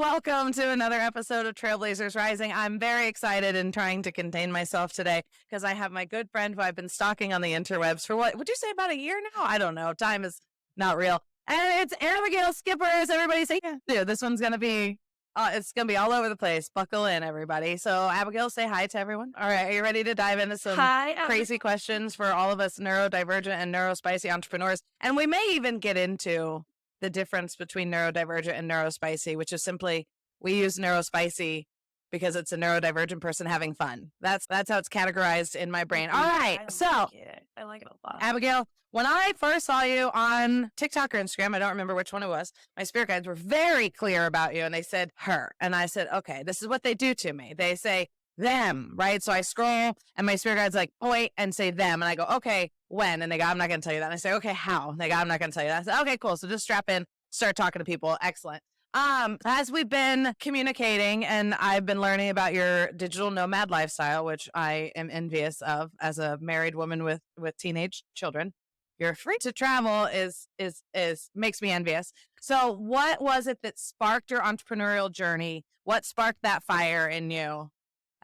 welcome to another episode of Trailblazers Rising. I'm very excited and trying to contain myself today because I have my good friend who I've been stalking on the interwebs for what would you say, about a year now? I don't know. Time is not real. And it's Abigail Schippers. Everybody say, yeah, dude, this one's going to be, it's going to be all over the place. Buckle in, everybody. So Abigail, say hi to everyone. All right. Are you ready to dive into some crazy questions for all of us neurodivergent and neurospicy entrepreneurs? And we may even get into the difference between neurodivergent and neurospicy, which is simply we use neurospicy because it's a neurodivergent person having fun. That's how it's categorized in my brain. All right. I like it a lot. Abigail, when I first saw you on TikTok or Instagram, I don't remember which one it was, my spirit guides were very clear about you. And they said her. And I said, okay, this is what they do to me. They say them, right? So I scroll and my spirit guide's like, point and say them. And I go, okay, when? And they go, I'm not going to tell you that. And I say, okay, how? And they go, I'm not going to tell you that. I said, okay, cool. So just strap in, start talking to people. Excellent. As we've been communicating and I've been learning about your digital nomad lifestyle, which I am envious of as a married woman with teenage children, you're free to travel is makes me envious. So what was it that sparked your entrepreneurial journey? What sparked that fire in you?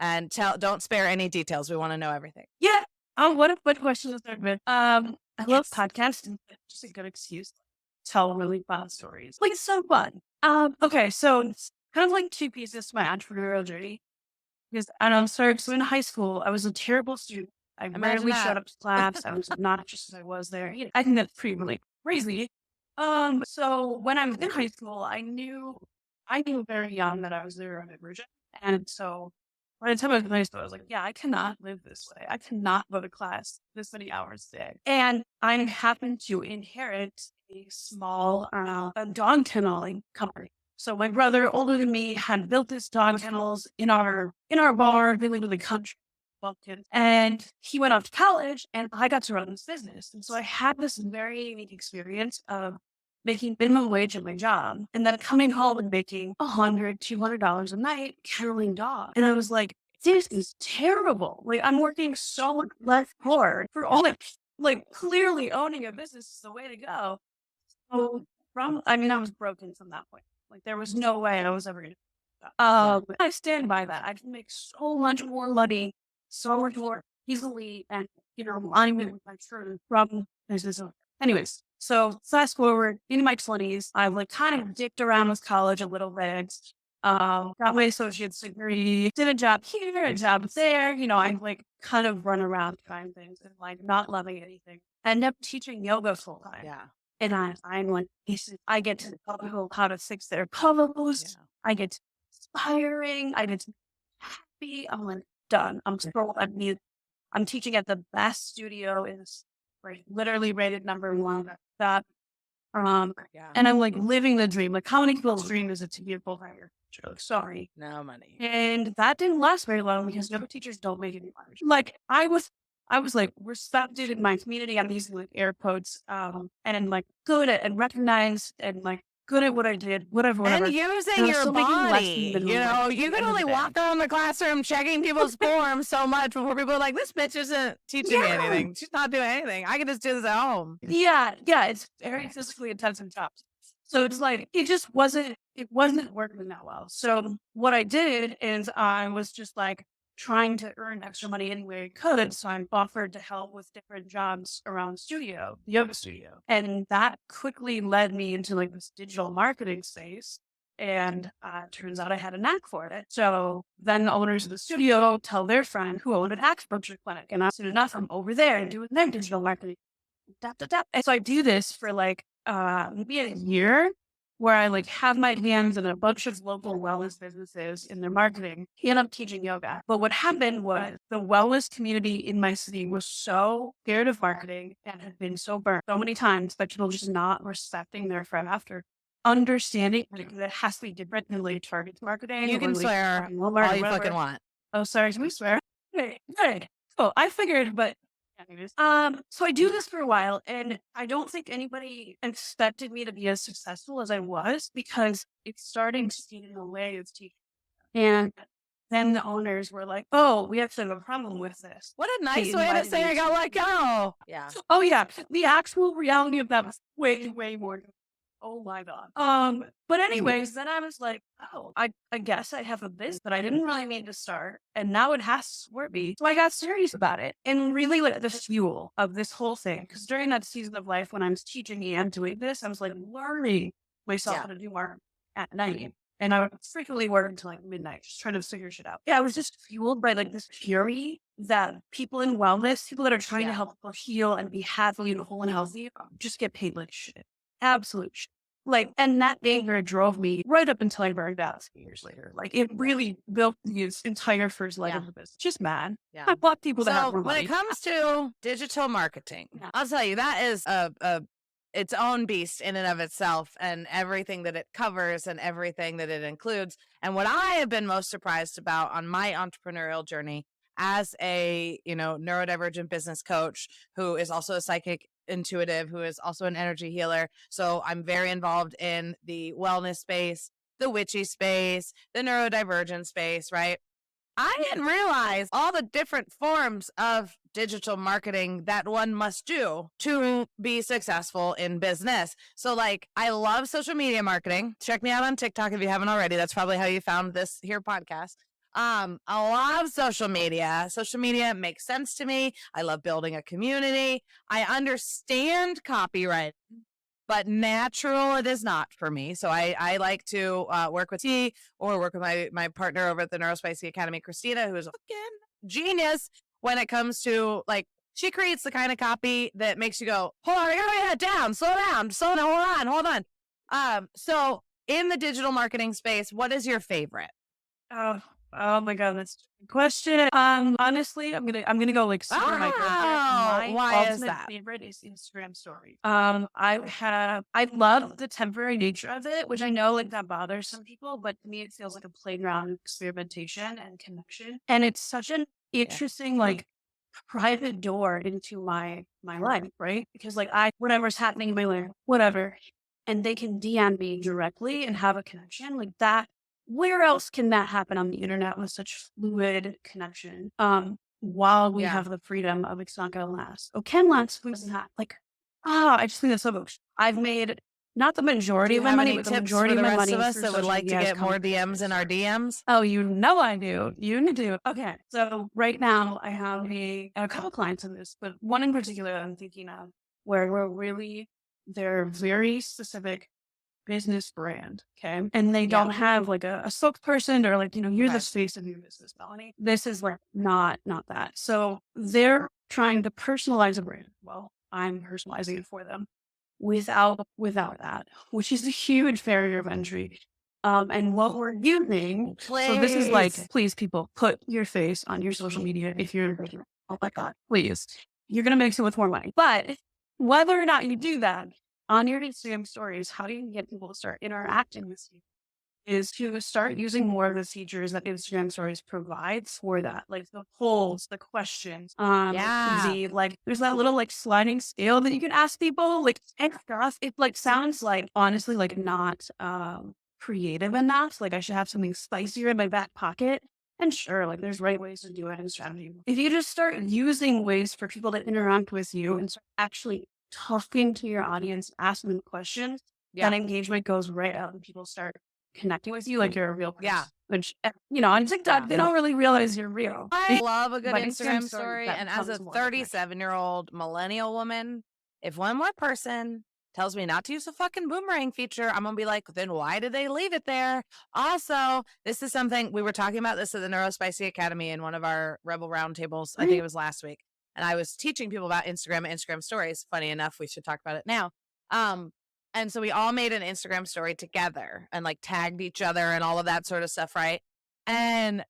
And don't spare any details. We want to know everything. Yeah. What a question to start with. I love podcasts, and it's just a good excuse to tell really fun stories. Like, it's so fun. Okay, so it's kind of like two pieces to my entrepreneurial journey. Because so in high school, I was a terrible student. I rarely showed up to class. I was obnoxious as I was there. I think that's pretty really crazy. So when I was in high school, I knew very young that I was neurodivergent, and so by the time I was in high school, I was like, yeah, I cannot live this way. I cannot go to class this many hours a day. And I happened to inherit a small dog kenneling company. So my brother, older than me, had built this dog kennels in our bar, really, really country. And he went off to college, and I got to run this business. And so I had this very unique experience of making minimum wage at my job, and then coming home and making $100-$200 a night kenneling dogs. And I was like, this is terrible. Like, I'm working so much less hard for all that. Like, clearly owning a business is the way to go. So I was broken from that point. Like, there was no way I was ever going to do that. I stand by that. I can make so much more money, so much more easily, and alignment with my truth from business owner. Anyways, so fast forward in my 20s, I've kind of dicked around with college a little bit. Got my associate's degree, did a job here, a job there. I kind of run around trying things and not loving anything. I ended up teaching yoga full time. Yeah. And I get to tell people how to fix their pose. Yeah. I get to inspiring. I get to be happy. I'm done. I'm scrolled. I'm teaching at the best studio literally rated #1. That, and I'm living the dream. How many people's dream is it to be a full-timer? Sorry. No money. And that didn't last very long because yoga teachers don't make any money. I was respected in my community. I'm using air quotes, and good at and recognized and good at what I did, whatever. And using your body, you can only walk around the classroom checking people's forms so much before people are like, this bitch isn't teaching me anything. She's not doing anything. I can just do this at home. Yeah. It's very physically intensive jobs. So it's it wasn't working that well. So what I did is I was just trying to earn extra money any way I could. So I offered to help with different jobs around the yoga studio. And that quickly led me into this digital marketing space. And turns out I had a knack for it. So then the owners of the studio tell their friend who owned an acupuncture clinic. And I said, enough, I'm over there and doing their digital marketing. And so I do this for maybe a year, where I have my hands in a bunch of local wellness businesses in their marketing, and I'm teaching yoga. But what happened was the wellness community in my city was so scared of marketing and had been so burnt so many times that people just not respecting their friend after understanding that it has to be different than target marketing. You can swear all you fucking want. Oh, sorry, can we swear? Okay, good. So I figured, but so I do this for a while, and I don't think anybody expected me to be as successful as I was because it's starting to get in the way of teaching. And then the owners were like, oh, we actually have a problem with this. What a nice way to say I got let go. Yeah. Oh, yeah. The actual reality of that was way, way more. Oh my God. But anyways, then I was like, oh, I guess I have a business that I didn't really mean to start. And now it has to support me. So I got serious about it and really like the fuel of this whole thing. Because during that season of life when I was teaching and doing this, I was like learning myself Yeah. how to do art at night. And I would frequently work until like midnight, just trying to figure shit out. Yeah, I was just fueled by like this fury that people in wellness, people that are trying to help people heal and be happy and whole and healthy, just get paid like shit. Absolute shit. Like, and that anger drove me right up until I burned out 2 years later. Like, it really built this entire first leg of the business. Just mad. Yeah. I want people to have So more when money. it comes to digital marketing, I'll tell you that is a its own beast in and of itself, and everything that it covers and everything that it includes. And what I have been most surprised about on my entrepreneurial journey as a, neurodivergent business coach who is also a psychic intuitive, who is also an energy healer. So I'm very involved in the wellness space, the witchy space, the neurodivergent space, right? I didn't realize all the different forms of digital marketing that one must do to be successful in business. So, like, I love social media marketing. Check me out on TikTok if you haven't already. That's probably how you found this here podcast. I love social media. Social media makes sense to me. I love building a community. I understand copyright, but natural it is not for me. So I like to work with T or work with my partner over at the Neurospicy Academy, Christina, who is a fucking genius when it comes to, like, she creates the kind of copy that makes you go, hold on, I gotta write that down, slow down, hold on. So in the digital marketing space, what is your favorite? Oh my God, that's a good question. Honestly, I'm gonna go like super micro here. My Why is ultimate that? favorite is Instagram stories. I love the temporary nature of it, which I know like that bothers some people, but to me it feels like a playground of experimentation and connection. And it's such an interesting like private door into my life, right? Because like whatever's happening in my life, whatever, and they can DM me directly and have a connection like that. Where else can that happen on the internet with such fluid connection? While we have the freedom of it's not gonna last. Oh, can last, but it's not. Like, I just think that's so much. I've made not the Do majority you of my have money, any but the tips majority for of the my rest money of us through that would social like to media has get come more from DMs in our Instagram. DMs? Oh, you know I do. You do. Okay. So right now I have a couple clients in this, but one in particular I'm thinking of where they're very specific business brand. Okay. And they don't have like a spokesperson or like, you're the face of your business, Melanie. This is like not that. So they're trying to personalize a brand. Well, I'm personalizing it for them without that, which is a huge barrier of entry. And what we're using, so this is like, please people, put your face on your social media if you're, oh my God, please. You're going to mix it with more money. But whether or not you do that on your Instagram stories, how do you get people to start interacting with you? Is to start using more of the features that Instagram stories provides for that, like the polls, the questions, there's that little like sliding scale that you can ask people, like, and stuff. It like sounds like honestly like not creative enough. Like I should have something spicier in my back pocket. And sure, like there's right ways to do it and strategy. If you just start using ways for people to interact with you and start actually talking to your audience, asking them questions, then engagement goes right out and people start connecting with you like you're a real person. Yeah. Which, on TikTok, they don't really realize you're real. I love a good But Instagram story. And as a 37-year-old millennial woman, if one more person tells me not to use the fucking boomerang feature, I'm going to be like, then why did they leave it there? Also, this is something we were talking about this at the Neurospicy Academy in one of our Rebel Roundtables. I think it was last week. And I was teaching people about Instagram and Instagram stories. Funny enough, we should talk about it now. And so we all made an Instagram story together and like tagged each other and all of that sort of stuff, right? And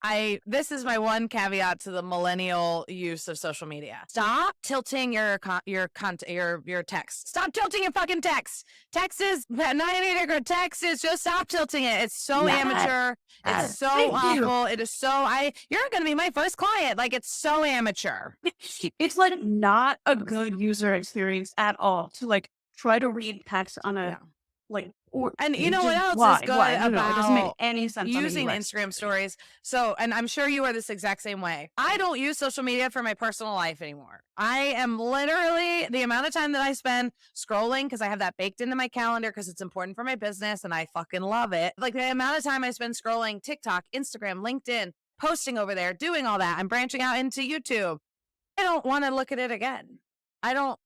this is my one caveat to the millennial use of social media. Stop tilting your text. Stop tilting your fucking text. Text is 90-degree text is just stop tilting it. It's so amateur. It's so awful. It is so you're gonna be my first client. Like it's so amateur. It's like not a good user experience at all to like try to read text on a like And you know what else is good Why? No, it doesn't make about any sense. using Instagram stories? So, and I'm sure you are this exact same way. I don't use social media for my personal life anymore. I am literally, the amount of time that I spend scrolling, because I have that baked into my calendar because it's important for my business and I fucking love it. Like the amount of time I spend scrolling TikTok, Instagram, LinkedIn, posting over there, doing all that. I'm branching out into YouTube. I don't want to look at it again. I don't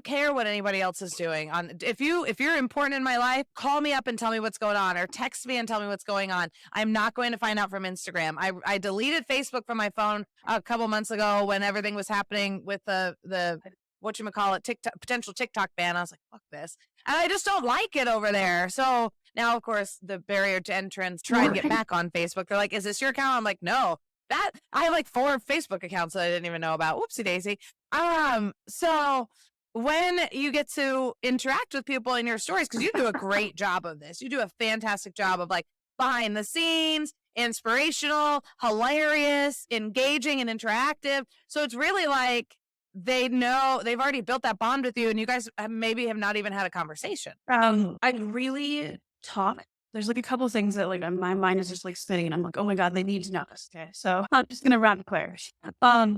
care what anybody else is doing. If you're important in my life, call me up and tell me what's going on, or text me and tell me what's going on. I'm not going to find out from Instagram. I deleted Facebook from my phone a couple months ago when everything was happening with the whatchamacallit potential TikTok ban. I was like, fuck this. And I just don't like it over there. So now, of course, the barrier to entrance try and get back on Facebook. They're like, is this your account? I'm like, no. That I have like 4 Facebook accounts that I didn't even know about. Whoopsie daisy. So when you get to interact with people in your stories, because you do a great job of this, you do a fantastic job of like behind the scenes, inspirational, hilarious, engaging, and interactive. So it's really like they know they've already built that bond with you, and you guys maybe have not even had a conversation. I really talk. There's like a couple of things that like my mind is just like spinning, and I'm like, oh my God, they need to know this. Okay, so I'm just gonna rapid fire.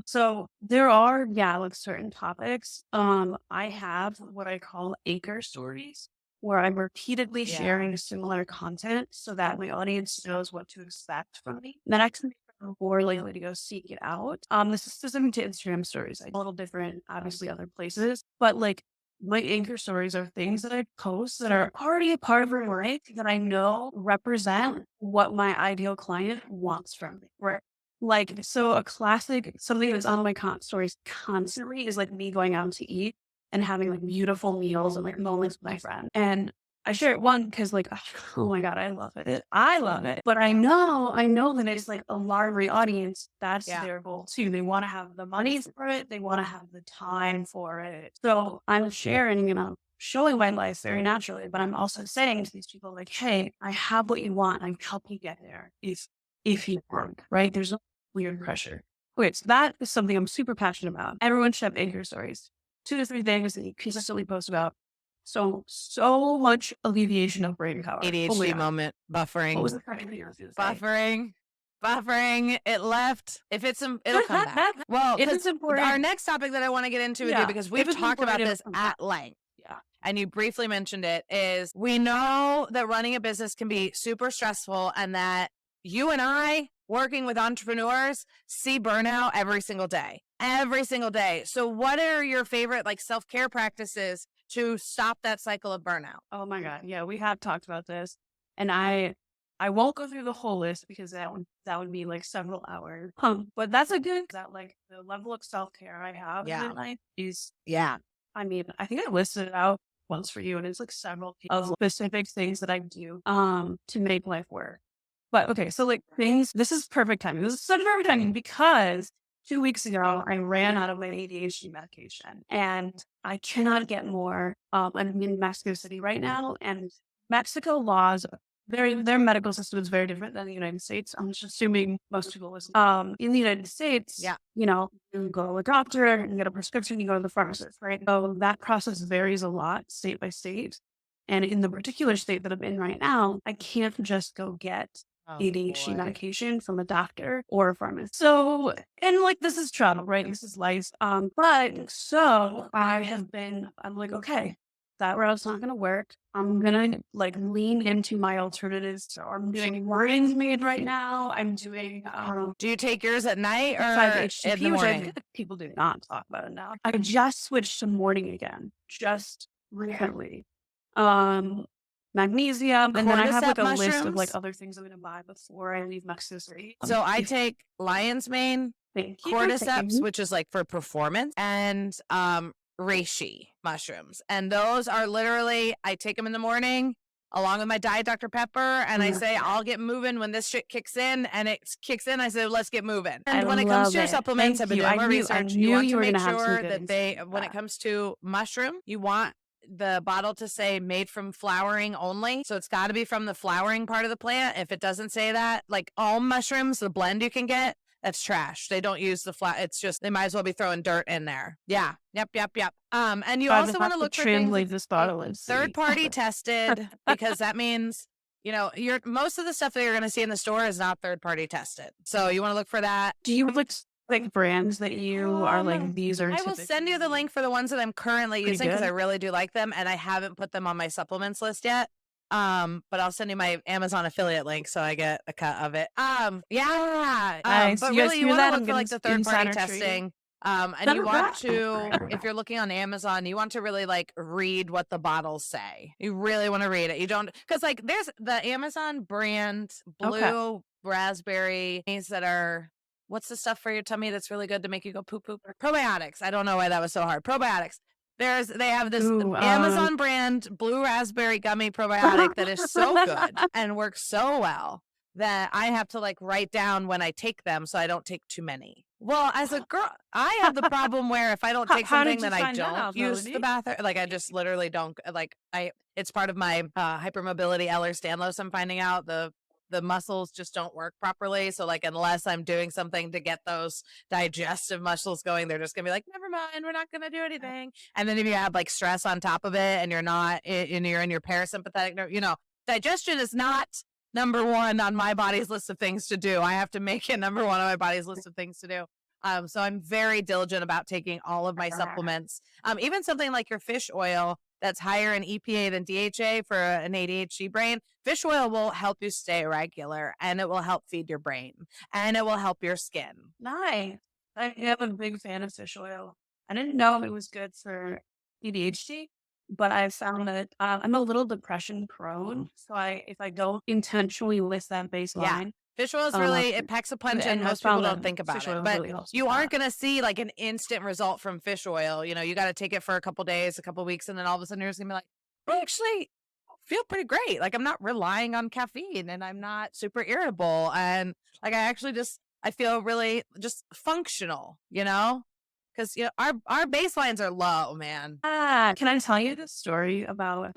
So there are like certain topics. I have what I call anchor stories, where I'm repeatedly sharing similar content so that my audience knows what to expect from me. That actually more likely to go seek it out. This is specific to Instagram stories. A little different, obviously, other places, but like my anchor stories are things that I post that are already a part of my life that I know represent what my ideal client wants from me. Right. Like, so a classic, something that's on my stories constantly is like me going out to eat and having like beautiful meals and like moments with my friend. And I share it because like, oh my God, I love it. I love it. But I know that it's like a larger audience. That's their goal too. They want to have the money for it. They want to have the time for it. So I'm sharing, showing my life very naturally, but I'm also saying to these people like, hey, I have what you want. I can help you get there if you work, right? There's no weird pressure. Okay, so that is something I'm super passionate about. Everyone should have anchor stories. 2 to 3 things that you consistently post about. So much alleviation of brain power. ADHD moment. Buffering. What was the second thing I was going to say? Buffering. It left. If it's it'll come back. Well, it is important. Our next topic that I want to get into with you, because we've talked about this at length. Yeah. And you briefly mentioned it, is we know that running a business can be super stressful, and that you and I, working with entrepreneurs, see burnout every single day. Every single day. So what are your favorite like self-care practices to stop that cycle of burnout? Oh my God. Yeah, we have talked about this. And I won't go through the whole list because that would be like several hours. But that's a good, that like the level of self-care I have in my life is, I mean, I think I listed it out once for you, and it's like several of specific things that I do to make life work. But okay, so like things, this is perfect timing. This is such perfect timing because 2 weeks ago, I ran out of my ADHD medication, and I cannot get more. I'm in Mexico City right now, and Mexico laws, their medical system is very different than the United States. I'm just assuming most people listen. In the United States, you go to a doctor and get a prescription, you go to the pharmacist, right? So that process varies a lot state by state. And in the particular state that I'm in right now, I can't just go get ADHD medication from a doctor or a pharmacist. So, and like, this is travel, right? This is life. But so I'm like, okay, that route's not going to work. I'm going to like lean into my alternatives. So I'm doing mornings made right now. I'm doing, do you take yours at night or 5-HTP, in the morning? People do not talk about it now. I just switched to morning again, just recently. Magnesium, and then I have like a list of like other things I'm going to buy before I leave Mexico City. So I take lion's mane, cordyceps, which is like for performance, and reishi mushrooms. And those are literally, I take them in the morning along with my Diet Dr. Pepper, and I say, I'll get moving when this shit kicks in, and it kicks in, I say, let's get moving. And when it comes to your supplements, I've been doing more research. You want to make sure that when it comes to mushroom, you want the bottle to say made from flowering only. So it's got to be from the flowering part of the plant. If it doesn't say that, like all mushrooms, the blend you can get, That's trash. They don't use the flat. It's just, they might as well be throwing dirt in there. Yeah. Yep. And you I also would want have to to look for things translate this bottle and see. third party tested, because that means, most of the stuff that you're going to see in the store is not third party tested. So you want to look for that. Do you have like brands that you are like, these are I will send you the link for the ones that I'm currently using, because I really do like them, and I haven't put them on my supplements list yet. But I'll send you my Amazon affiliate link so I get a cut of it. Yeah. Nice. But You guys really, you hear want to that? I'm look for like getting the third party insider trading. testing. And you want to, if you're looking on Amazon, you want to really like read what the bottles say. You really want to read it. You don't, because like there's the Amazon brand blue raspberry that are, what's the stuff for your tummy that's really good to make you go poop poop? Probiotics. I don't know why that was so hard. Probiotics. They have this Amazon brand blue raspberry gummy probiotic that is so good and works so well that I have to like write down when I take them so I don't take too many. Well, as a girl, I have the problem where if I don't take something, then I don't use the bathroom. Like I just literally don't, like it's part of my hypermobility Ehlers-Danlos. I'm finding out the muscles just don't work properly. So like, unless I'm doing something to get those digestive muscles going, they're just gonna be like, never mind, we're not gonna do anything. And then if you have like stress on top of it and you're not, and you're in your parasympathetic nerve, digestion is not number one on my body's list of things to do. I have to make it number one on my body's list of things to do. So I'm very diligent about taking all of my supplements. Even something like your fish oil that's higher in EPA than DHA for an ADHD brain. Fish oil will help you stay regular, and it will help feed your brain, and it will help your skin. Nice. I am a big fan of fish oil. I didn't know it was good for ADHD, but I found that I'm a little depression prone. So if I don't intentionally list that baseline. Fish oil is really, it packs a punch, and most people don't think about it. But you aren't going to see like an instant result from fish oil. You got to take it for a couple days, a couple weeks, and then all of a sudden you're just going to be like, I actually feel pretty great. Like I'm not relying on caffeine, and I'm not super irritable. And like I feel really just functional, because our baselines are low, man. Can I tell you this story about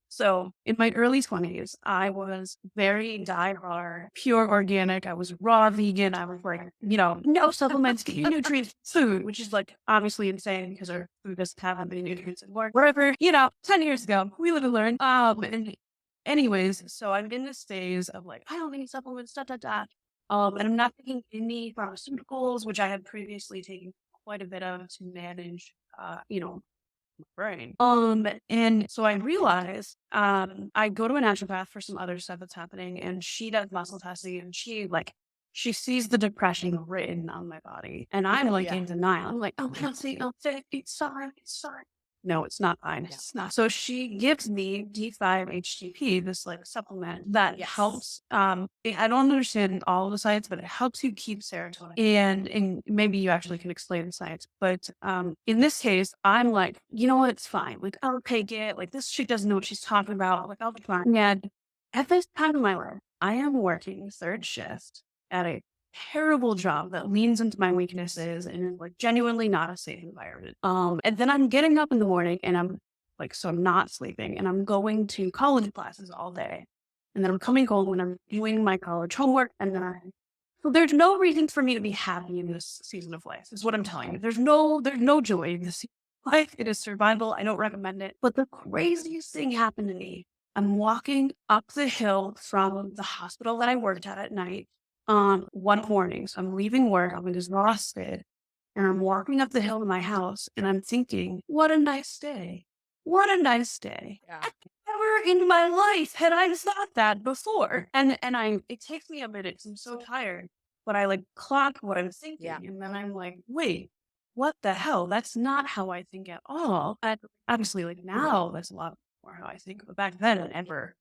so in my early 20s, I was very diehard, pure organic. I was raw vegan. I was like, no supplements, nutrients, food, which is like obviously insane because our food doesn't have that many nutrients anymore. Whatever, 10 years ago, we would have learned. And anyways, so I'm in this phase of like, I don't need supplements, And I'm not taking any pharmaceuticals, which I had previously taken quite a bit of to manage, brain. And so I realized, I go to a naturopath for some other stuff that's happening, and she does muscle testing, and she sees the depression written on my body, and I'm like in denial. I'm like, oh, it's sorry. No, it's not fine. Yeah. It's not. So she gives me D5-HTP, this like supplement that helps. I don't understand all of the science, but it helps you keep serotonin. And maybe you actually can explain the science. But in this case, I'm like, you know what? It's fine. Like, I'll take it. Like, this chick doesn't know what she's talking about. Like, I'll be fine. And at this time in my life, I am working third shift at a terrible job that leans into my weaknesses and is like genuinely not a safe environment. And then I'm getting up in the morning and I'm like, so I'm not sleeping, and I'm going to college classes all day. And then I'm coming home and I'm doing my college homework. And then so there's no reason for me to be happy in this season of life, is what I'm telling you. There's no joy in this season of life. It is survival. I don't recommend it. But the craziest thing happened to me. I'm walking up the hill from the hospital that I worked at night. One morning, so I'm leaving work, I'm exhausted, and I'm walking up the hill to my house, and I'm thinking, what a nice day. What a nice day. Yeah. Never in my life had I thought that before. And it takes me a minute because I'm so tired, but I like clock what I'm thinking, and then I'm like, wait, what the hell? That's not how I think at all. And obviously, like now, that's a lot more how I think, but back then, ever.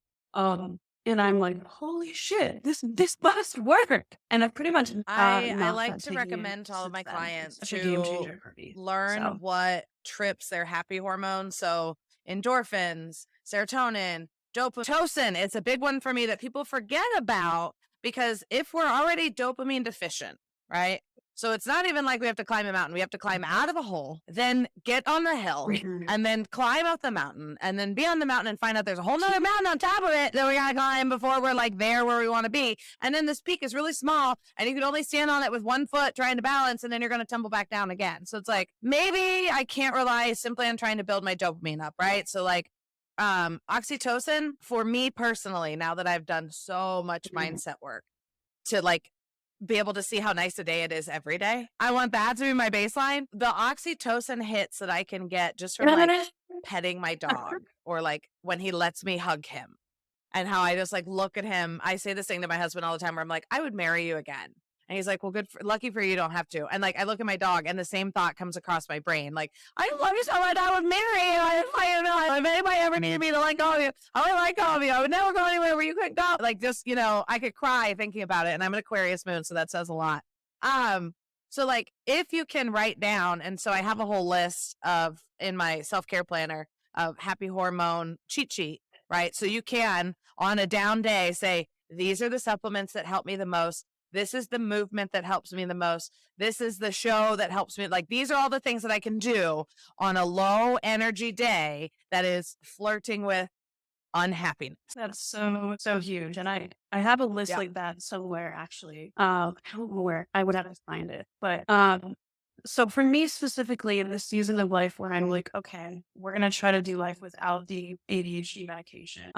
And I'm like, holy shit, this must work. And I've pretty much I like to recommend to all of my clients to learn what trips their happy hormones. So endorphins, serotonin, dopamine. It's a big one for me that people forget about, because if we're already dopamine deficient, right? So it's not even like we have to climb a mountain. We have to climb out of a hole, then get on the hill, and then climb up the mountain, and then be on the mountain and find out there's a whole nother mountain on top of it that we gotta climb before we're like there where we want to be. And then this peak is really small, and you can only stand on it with one foot trying to balance, and then you're gonna tumble back down again. So it's like, maybe I can't rely simply on trying to build my dopamine up, right? So like oxytocin for me personally, now that I've done so much mindset work to like be able to see how nice a day it is every day, I want that to be my baseline. The oxytocin hits that I can get just from like petting my dog, or like when he lets me hug him, and how I just like look at him. I say this thing to my husband all the time where I'm like, I would marry you again. And he's like, well, lucky for you, you don't have to. And like, I look at my dog and the same thought comes across my brain. Like, I love you so much, I would marry you. If anybody ever needed me to let go of you, I would let go of you. I would never go anywhere where you couldn't go. Like, just, I could cry thinking about it. And I'm an Aquarius moon, so that says a lot. So like, if you can write down, and so I have a whole list in my self-care planner of happy hormone cheat sheet, right? So you can, on a down day, say, these are the supplements that help me the most. This is the movement that helps me the most. This is the show that helps me. Like, these are all the things that I can do on a low energy day that is flirting with unhappiness. That's so huge. And I have a list like that somewhere, actually. I don't know where. I would have to find it. But so for me specifically, in this season of life where I'm like, okay, we're gonna try to do life without the ADHD medication.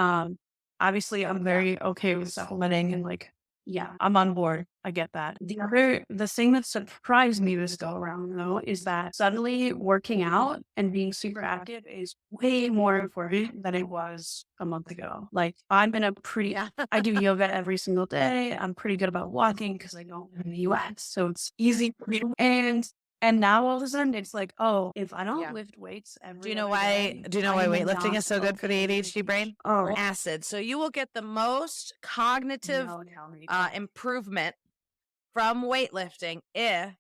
Obviously I'm very okay with supplementing, and like, yeah, I'm on board. I get that. The thing that surprised me this go around though is that suddenly working out and being super active is way more important than it was a month ago. Like, I'm in I do yoga every single day. I'm pretty good about walking because I don't live in the US. So it's easy for me. And now all of a sudden it's like, oh, if I don't lift weights every Do you know why weightlifting is so good for the ADHD brain? Oh, Acid. So you will get the most cognitive improvement from weightlifting if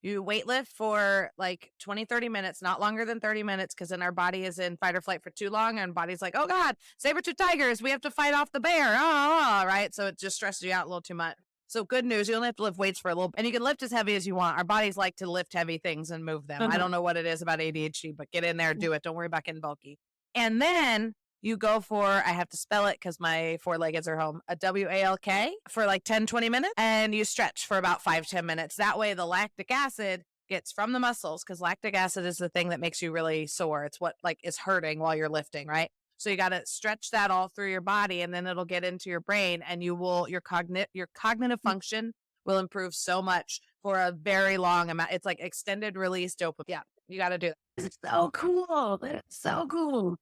you weightlift for like 20-30 minutes, not longer than 30 minutes, because then our body is in fight or flight for too long, and body's like, oh God, saber-tooth tigers, we have to fight off the bear. Right? So it just stresses you out a little too much. So good news, you only have to lift weights for a little, and you can lift as heavy as you want. Our bodies like to lift heavy things and move them. I don't know what it is about ADHD, but get in there, do it. Don't worry about getting bulky. And then you go for, I have to spell it because my four-leggeds are home, a WALK for like 10-20 minutes, and you stretch for about 5-10 minutes. That way the lactic acid gets from the muscles, because lactic acid is the thing that makes you really sore. It's what like is hurting while you're lifting, right? So you got to stretch that all through your body, and then it'll get into your brain, and your cognitive function will improve so much for a very long amount. It's like extended release dopamine. Yeah, you got to do that. It's so cool. That's so cool.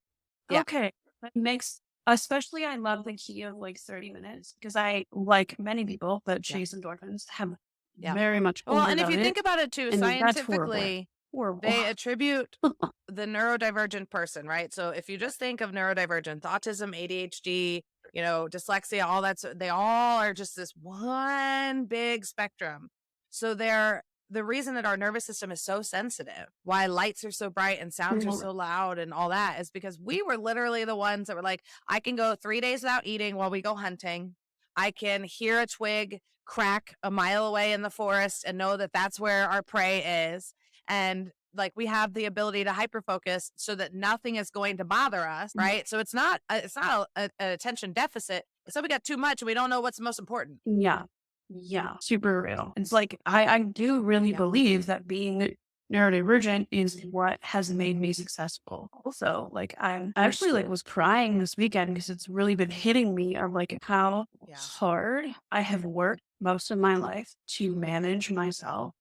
Yeah. Okay. That makes, especially I love the key of like 30 minutes, because I, like many people that chase endorphins, have very much. Well, and if you think about it too, scientifically, they attribute the neurodivergent person, right? So if you just think of neurodivergent, autism, ADHD, dyslexia, all that, they all are just this one big spectrum. So the reason that our nervous system is so sensitive, why lights are so bright and sounds are so loud and all that, is because we were literally the ones that were like, I can go 3 days without eating while we go hunting. I can hear a twig crack a mile away in the forest and know that that's where our prey is. And like, we have the ability to hyperfocus so that nothing is going to bother us, right? So it's not an attention deficit. So we got too much and we don't know what's the most important. Yeah, super real. It's like, I do really believe that being neurodivergent is what has made me successful. Also, like, I actually like was crying this weekend because it's really been hitting me of like how hard I have worked most of my life to manage myself.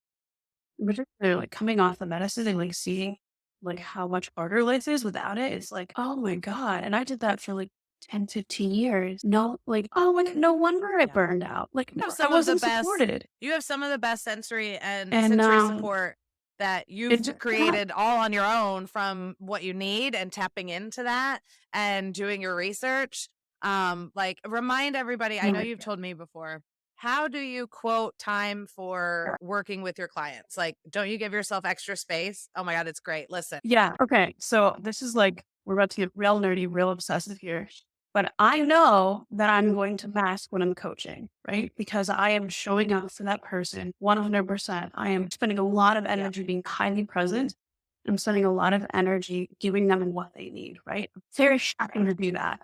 Particularly like coming off the medicine and like seeing like how much harder life is without it. It's like, oh my God. And I did that for like 10-15 years. No, like, oh my God, no wonder I burned out. Like, I wasn't supported. You have some of the best sensory support that you've created all on your own, from what you need and tapping into that and doing your research. Like, remind everybody, I know you've told me before, how do you quote time for working with your clients? Like, don't you give yourself extra space? Oh my God, it's great. Listen. Yeah. Okay. So this is like, we're about to get real nerdy, real obsessive here. But I know that I'm going to mask when I'm coaching, right? Because I am showing up for that person 100%. I am spending a lot of energy being highly present. I'm spending a lot of energy giving them what they need, right? It's very shocking to do that.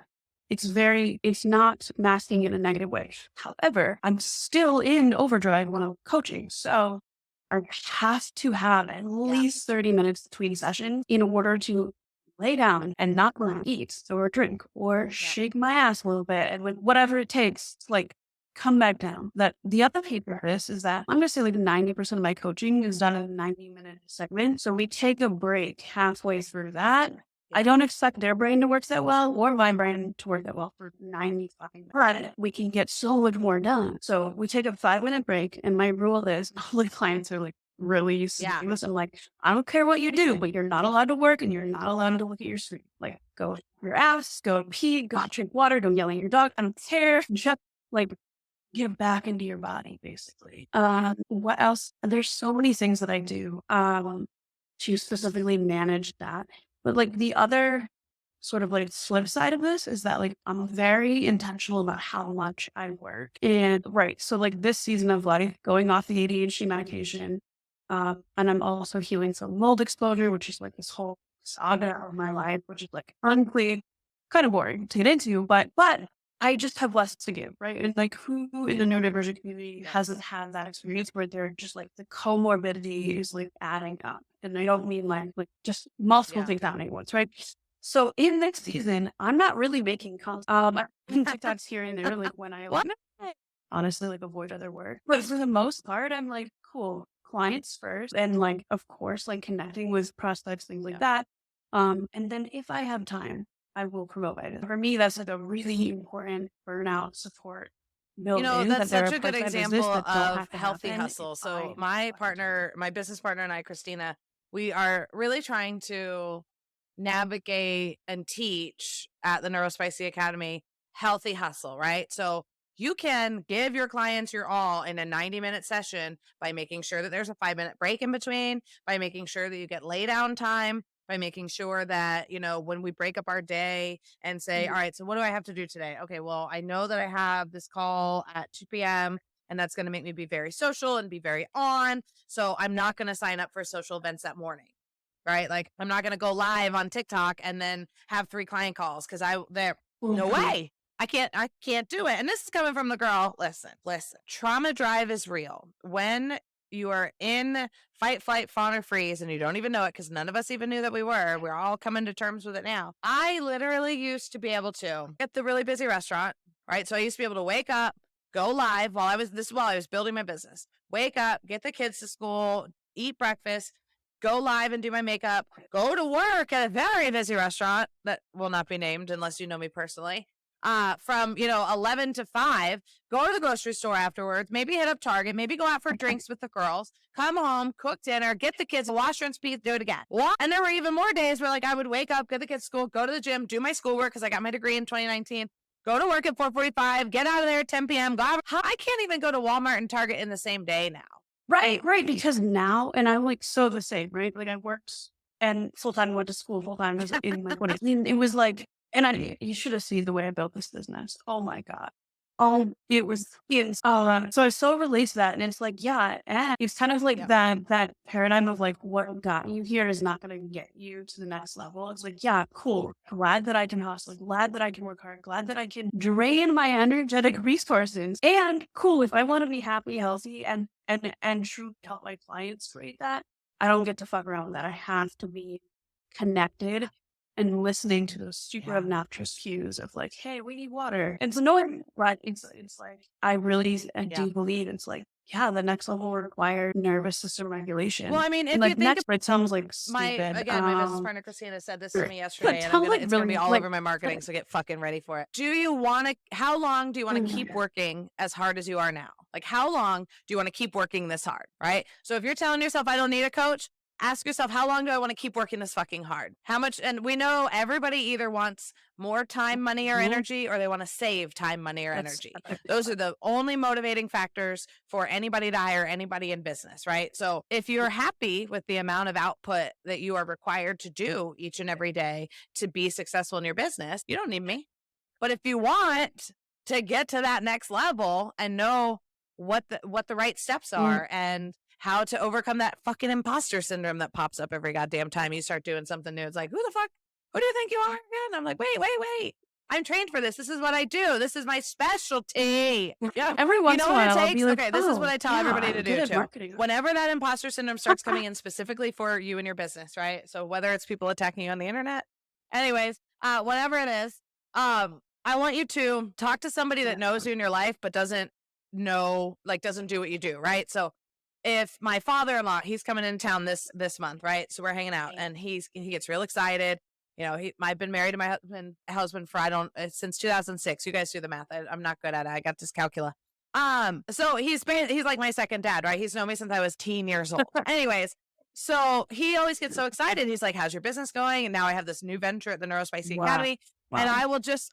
It's not masking in a negative way. However, I'm still in overdrive when I'm coaching. So I have to have at least 30 minutes between sessions in order to lay down and not want to eat or drink or shake my ass a little bit and whatever it takes, like come back down. That the other paid purpose is that I'm gonna say like 90% of my coaching is done in a 90-minute segment. So we take a break halfway through that. I don't expect their brain to work that well or my brain to work that well for 95. But we can get so much more done. So we take a 5-minute break. And my rule is all the clients are like really used to doing this. I'm like, I don't care what you do, but you're not allowed to work and you're not allowed to look at your screen. Like go your ass, go pee, go drink water, don't yell at your dog. I don't care. Just like get back into your body, basically. What else? There's so many things that I do to specifically manage that. But like the other sort of like flip side of this is that like I'm very intentional about how much I work. And right. So like this season of life, going off the ADHD medication, and I'm also healing some mold exposure, which is like this whole saga of my life, which is like honestly kind of boring to get into, but I just have less to give, right? And like who in the neurodivergent community hasn't had that experience where they're just like the comorbidity is like adding up. And I don't mean like just multiple things happening at once, right? So in next season, I'm not really making content. I'm making TikToks here and there, like when I like honestly like avoid other work. But for the most part, I'm like, cool, clients first. And like, of course, like connecting with prospects, things like that. And then if I have time, I will promote it. For me, that's like a really important burnout support. You know, Building that's that there such are a good parts of my business example that don't of have to healthy happen hustle. if So I my have time. partner, my business partner and I, Christina, we are really trying to navigate and teach at the Neurospicy Academy healthy hustle, right? So you can give your clients your all in a 90-minute session by making sure that there's a 5-minute break in between, by making sure that you get lay down time, by making sure that, you know, when we break up our day and say, all right, so what do I have to do today? Okay, well, I know that I have this call at 2 p.m. and that's going to make me be very social and be very on. So I'm not going to sign up for social events that morning. Right? Like I'm not going to go live on TikTok and then have 3 client calls because no way. I can't do it. And this is coming from the girl. Listen. Trauma drive is real. When you are in fight, flight, fawn, or freeze, and you don't even know it because none of us even knew that we were. We're all coming to terms with it now. I literally used to be able to get the really busy restaurant, right? So I used to be able to wake up, go live while I was building my business. Wake up, get the kids to school, eat breakfast, go live and do my makeup, go to work at a very busy restaurant that will not be named unless you know me personally. From 11 to 5, go to the grocery store afterwards, maybe hit up Target, maybe go out for drinks with the girls, come home, cook dinner, get the kids, wash, rinse, repeat, do it again. And there were even more days where like I would wake up, get the kids to school, go to the gym, do my schoolwork because I got my degree in 2019. Go to work at 4:45, get out of there at 10 p.m. I can't even go to Walmart and Target in the same day now. Right. Because now, and I'm like so the same, right? Like I worked and full time, went to school full time. Was in my 20s. It was like, and you should have seen the way I built this business. Oh my God. So I so relate to that. And it's like, yeah, and it's kind of like that paradigm of like what got you here is not going to get you to the next level. It's like, yeah, cool. Glad that I can hustle. Glad that I can work hard. Glad that I can drain my energetic resources. And cool, if I want to be happy, healthy, and truly help my clients create that, I don't get to fuck around with that. I have to be connected and listening to those super obnoxious cues of like, hey, we need water. And so knowing, right, it's like, I really do believe it's like, yeah, the next level will require nervous system regulation. Well, I mean, if and you like think next, it sounds like my stupid. business partner Christina said this to me yesterday, and it's gonna be all over my marketing, so get fucking ready for it. How long do you want to keep working as hard as you are now? Like, how long do you want to keep working this hard, right? So if you're telling yourself, I don't need a coach, ask yourself, how long do I want to keep working this fucking hard? How much? And we know everybody either wants more time, money, or energy, or they want to save time, money, or energy. Those are the only motivating factors for anybody to hire anybody in business, right? So if you're happy with the amount of output that you are required to do each and every day to be successful in your business, you don't need me. But if you want to get to that next level and know what the right steps are and how to overcome that fucking imposter syndrome that pops up every goddamn time you start doing something new. It's like, who the fuck? Who do you think you are again? I'm like, wait. I'm trained for this. This is what I do. This is my specialty. Yeah. Every once in a while, I'll be like, okay, this is what I tell everybody to I'm do good at too. marketing. Whenever that imposter syndrome starts coming in specifically for you and your business, right? So whether it's people attacking you on the internet, anyways, whatever it is, I want you to talk to somebody that knows you in your life, but doesn't know, like, doesn't do what you do, right? So if my father-in-law, he's coming in town this month, right? So we're hanging out, and he gets real excited. You know, I've been married to my husband for since 2006. You guys do the math. I'm not good at it. I got dyscalculia. So he's like my second dad, right? He's known me since I was teen years old. Anyways, so he always gets so excited. He's like, "How's your business going?" And now I have this new venture at the Neurospicy Academy, and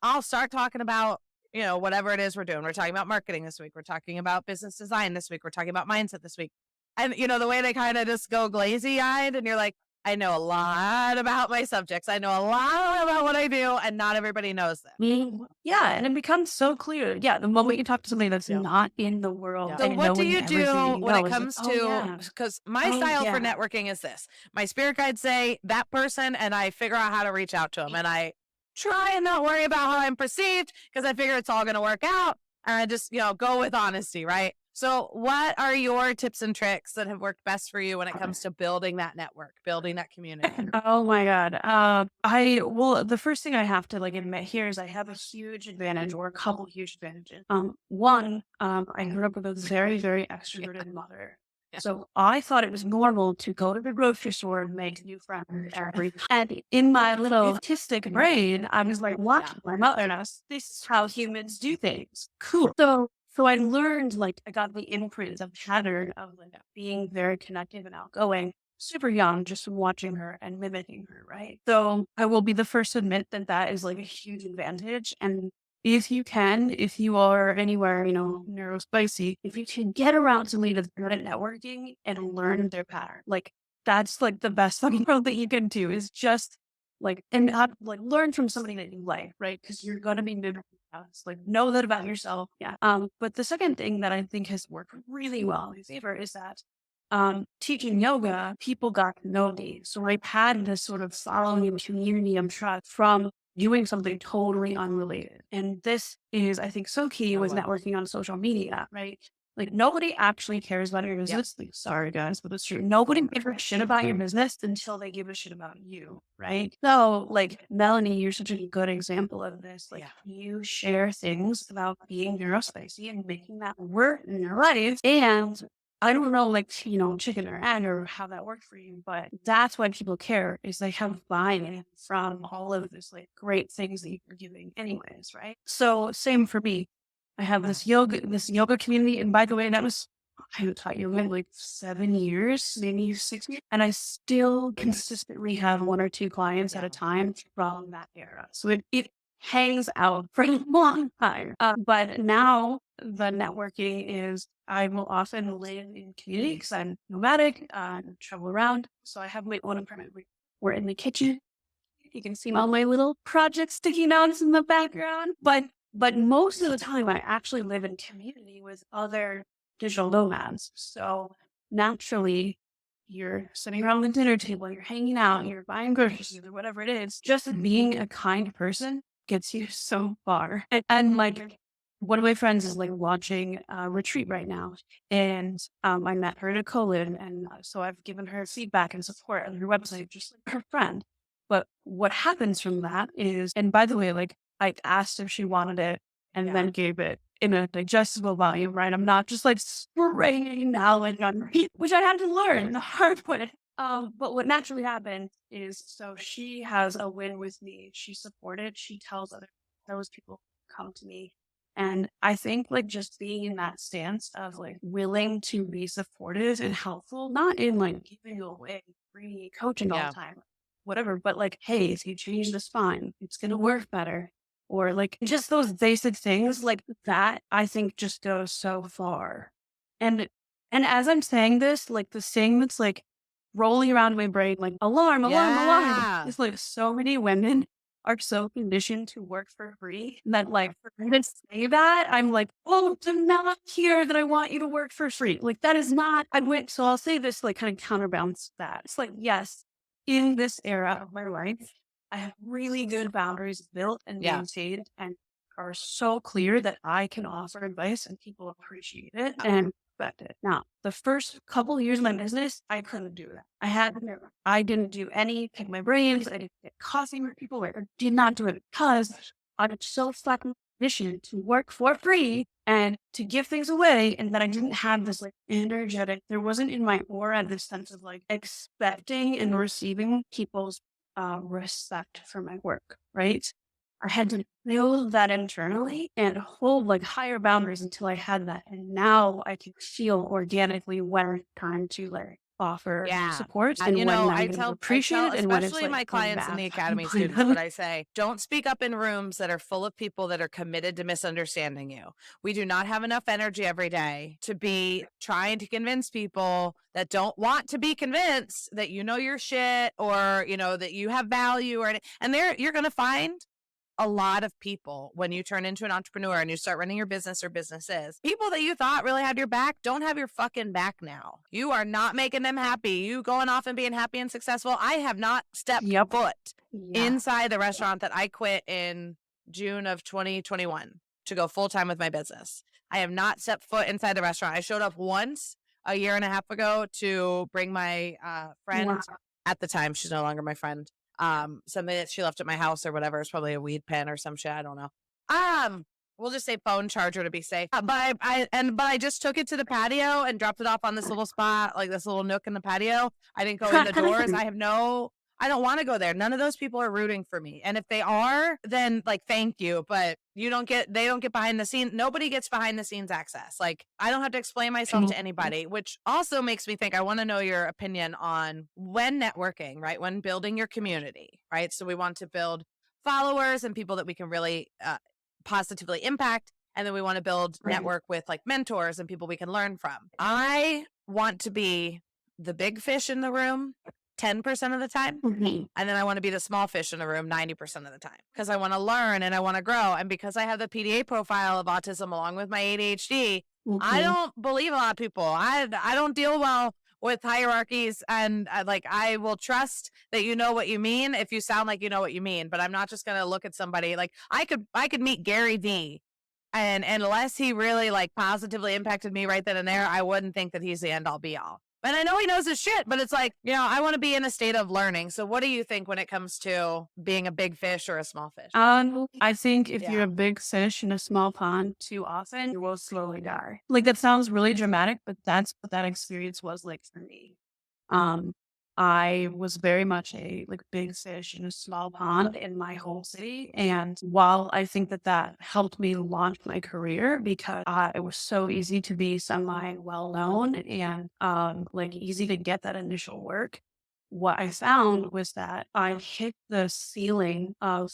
I'll start talking about, you know, whatever it is we're doing. We're talking about marketing this week. We're talking about business design this week. We're talking about mindset this week. And you know, the way they kind of just go glazy eyed, and you're like, I know a lot about my subjects. I know a lot about what I do, and not everybody knows that. Yeah, and it becomes so clear. Yeah, the moment you talk to somebody that's not in the world. So and what do knowing you do everything when it is comes like, to, because my style for networking is this. My spirit guides say that person, and I figure out how to reach out to them, and I try and not worry about how I'm perceived, because I figure it's all going to work out, and I just, you know, go with honesty, right? So what are your tips and tricks that have worked best for you when it comes to building that network, building that community? Oh my God. The first thing I have to like admit here is I have a huge advantage, or a couple huge advantages. One, I grew up with a very, very extroverted mother. So I thought it was normal to go to the grocery store and make new friends every time. And in my little autistic brain, I was like, watching my mother, and this is how humans do things. Cool. So I learned, like, I got the imprint of pattern of like being very connected and outgoing super young, just from watching her and mimicking her, right? So I will be the first to admit that that is like a huge advantage. And if you are anywhere, you know, neurospicy, if you can get around somebody that's good at networking and learn their pattern, like that's like the best fucking thing that you can do, is just like, and have, like, learn from somebody that you like, right? Because you're going to be mimicking us. Like, know that about yourself. Yeah. But the second thing that I think has worked really well in my favor is that teaching yoga, people got to know me. So I've had this sort of following community of trust from doing something totally unrelated. And this is, I think, so key with networking on social media, right? Like, nobody actually cares about your business. Like, sorry guys, but it's true. Nobody gives a shit about your business until they give a shit about you, right? So, like, Melanie, you're such a good example of this. Like, you share things about being neurospicy and making that work in your life. And I don't know, like, you know, chicken or egg or how that worked for you, but that's why people care, is they have buy-in from all of this, like, great things that you're giving anyways, right? So same for me. I have this yoga community. And by the way, I taught yoga in like 7 years, maybe 6 years. And I still consistently have 1 or 2 clients at a time from that era. So it hangs out for a long time. But now the networking is, I will often live in community because I'm nomadic, travel around. So I have my own apartment. We're in the kitchen. You can see all my little projects sticking out in the background. But most of the time, I actually live in community with other digital nomads. So naturally, you're sitting around the dinner table, you're hanging out, you're buying groceries or whatever it is. Just being a kind person gets you so far. And like, one of my friends is like launching a retreat right now. And I met her at a collab. And so I've given her feedback and support on her website, just like her friend. But what happens from that is, and by the way, like, I asked if she wanted it and then gave it in a digestible volume, right? I'm not just like spraying knowledge on me, which I had to learn the hard way. But what naturally happened is, so she has a win with me. She supported, she tells those people come to me. And I think, like, just being in that stance of like willing to be supportive and helpful, not in like giving you away free coaching all the time, whatever, but like, hey, if you change the spine, it's going to work better. Or like just those basic things like that, I think just goes so far. And as I'm saying this, like the thing that's like rolling around in my brain, like alarm, alarm, alarm. It's like so many women are so conditioned to work for free that like for me to say that, I'm like, oh, do not hear that I want you to work for free. Like that is not, so I'll say this like kind of counterbalance that. It's like, yes, in this era of my life, I have really good boundaries built and Yeah. maintained and are so clear that I can offer advice and people appreciate it and respect it. Now, the first couple years of my business, I couldn't do that. I didn't do any pick my brains. I didn't get coffee with people. I did not do it because I'm so fucking conditioned to work for free and to give things away, and that I didn't have this like energetic. There wasn't in my aura this sense of like expecting and receiving people's respect for my work, right? I had to build that internally and hold like higher boundaries until I had that. And now I can feel organically when it's time to like offer Yeah. support and You when know, I'm going to appreciate it and when it's especially like my going clients and bad. the academy students, but I say, don't speak up in rooms that are full of people that are committed to misunderstanding you. We do not have enough energy every day to be trying to convince people that don't want to be convinced that you know your shit or, you know, that you have value and you're going to find a lot of people when you turn into an entrepreneur and you start running your business or businesses. People that you thought really had your back don't have your fucking back now. You are not making them happy. You going off and being happy and successful. I have not stepped foot inside the restaurant that I quit in June of 2021 to go full time with my business. I have not stepped foot inside the restaurant. I showed up once a year and a half ago to bring my friend. At the time, she's no longer my friend. Something that she left at my house or whatever. It's probably a weed pen or some shit. I don't know. We'll just say phone charger to be safe. But I just took it to the patio and dropped it off on this little spot, like this little nook in the patio. I didn't go in the doors. I don't want to go there. None of those people are rooting for me. And if they are, then like, thank you. But they don't get behind the scenes. Nobody gets behind the scenes access. Like I don't have to explain myself to anybody, which also makes me think I want to know your opinion on when networking, right? When building your community, right? So we want to build followers and people that we can really positively impact. And then we want to build network with like mentors and people we can learn from. I want to be the big fish in the room 10% of the time. And then I want to be the small fish in the room 90% of the time because I want to learn and I want to grow. And because I have the PDA profile of autism along with my ADHD, I don't believe a lot of people. I don't deal well with hierarchies and like I will trust that you know what you mean if you sound like you know what you mean, but I'm not just going to look at somebody like I could meet Gary Vee and unless he really like positively impacted me right then and there, I wouldn't think that he's the end all be all. And I know he knows his shit, but it's like, you know, I want to be in a state of learning. So what do you think when it comes to being a big fish or a small fish? I think if you're a big fish in a small pond too often, you will slowly die. Like that sounds really dramatic, but that's what that experience was like for me. I was very much a like big fish in a small pond in my home city. And while I think that helped me launch my career because it was so easy to be semi well known and like easy to get that initial work, what I found was that I hit the ceiling of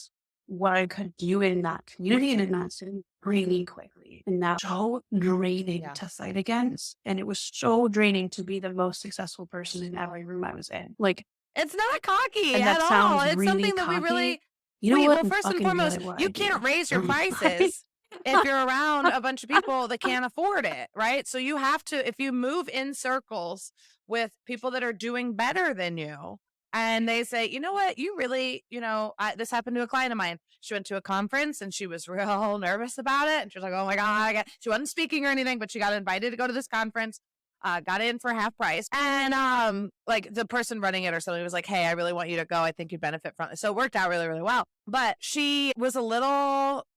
what I could do in that community and in that city really quickly. And that was so draining to fight against. And it was so draining to be the most successful person in every room I was in. Like, it's not cocky and at that all. sounds It's really something that we cocky. really, You know what? well, first and Fucking foremost, good at what you I can't do. raise your prices if you're around a bunch of people that can't afford it, right? So you have to, if you move in circles with people that are doing better than you, and they say, you know what, you really, you know, this happened to a client of mine. She went to a conference and she was real nervous about it. And she was like, oh my God, she wasn't speaking or anything, but she got invited to go to this conference. Got in for half price. And like the person running it or something was like, hey, I really want you to go. I think you'd benefit from it. So it worked out really, really well. But she was a little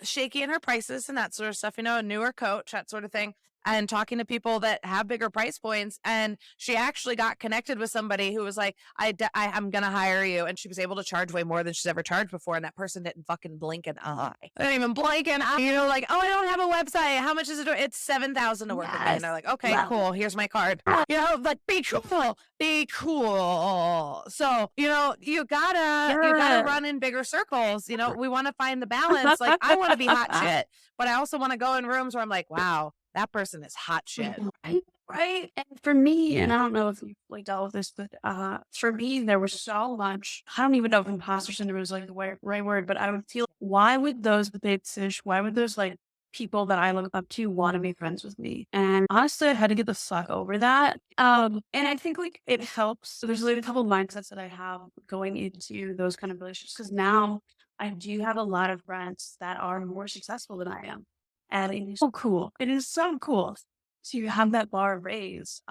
shaky in her prices and that sort of stuff, you know, a newer coach, that sort of thing. And talking to people that have bigger price points. And she actually got connected with somebody who was like, I'm going to hire you. And she was able to charge way more than she's ever charged before. And that person didn't fucking blink an eye. They didn't even blink an eye. You know, like, oh, I don't have a website. How much is it? It's $7,000 to work with me. And they're like, okay, cool. Here's my card. You know, like, be cool. Be cool. So, you know, you gotta run in bigger circles. You know, we want to find the balance. Like, I want to be hot shit, but I also want to go in rooms where I'm like, wow, that person is hot shit. Right. And for me, and I don't know if you've like dealt with this, but for me, there was so much. I don't even know if imposter syndrome is like the right word, but I would feel why would those big fish, why would those like people that I look up to want to be friends with me? And honestly, I had to get the fuck over that. And I think like it helps. So there's like a couple of mindsets that I have going into those kind of relationships because now I do have a lot of friends that are more successful than I am. And it is so cool. It is so cool to have that bar raised.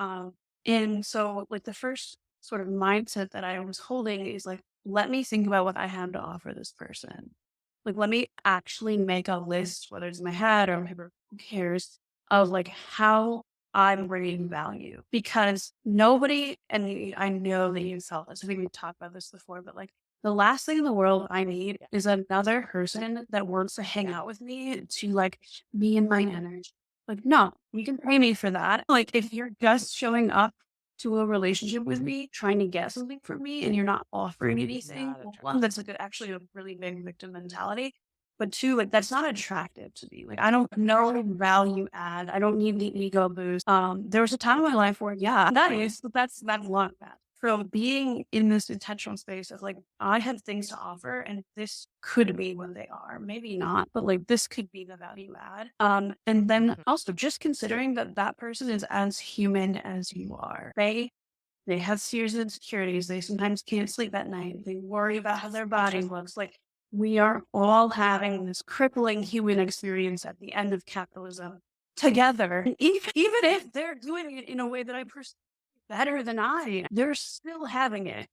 And so like the first sort of mindset that I was holding is like, let me think about what I have to offer this person. Like, let me actually make a list, whether it's in my head or whatever, who cares, of like how I'm bringing value. Because nobody, and I know that you felt this, I think we talked about this before, but like the last thing in the world I need is another person that wants to hang out with me to like be in my energy. Like, no, you can pay me for that. Like, if you're just showing up to a relationship with me, trying to get something from me, and you're not offering anything, Not well, attractive. one, that's like actually a really big victim mentality. But two, like that's not attractive to me. Like I don't know value add. I don't need the ego boost. There was a time in my life where, yeah, that is, but that's a lot of that. So being in this intentional space of like, I have things to offer and this could be what they are. Maybe not, but like this could be the value add. And then also just considering that that person is as human as you are. They have fears and insecurities. They sometimes can't sleep at night. They worry about how their body looks. Like we are all having this crippling human experience at the end of capitalism together. And even if they're doing it in a way that I perceive better than I, they're still having it.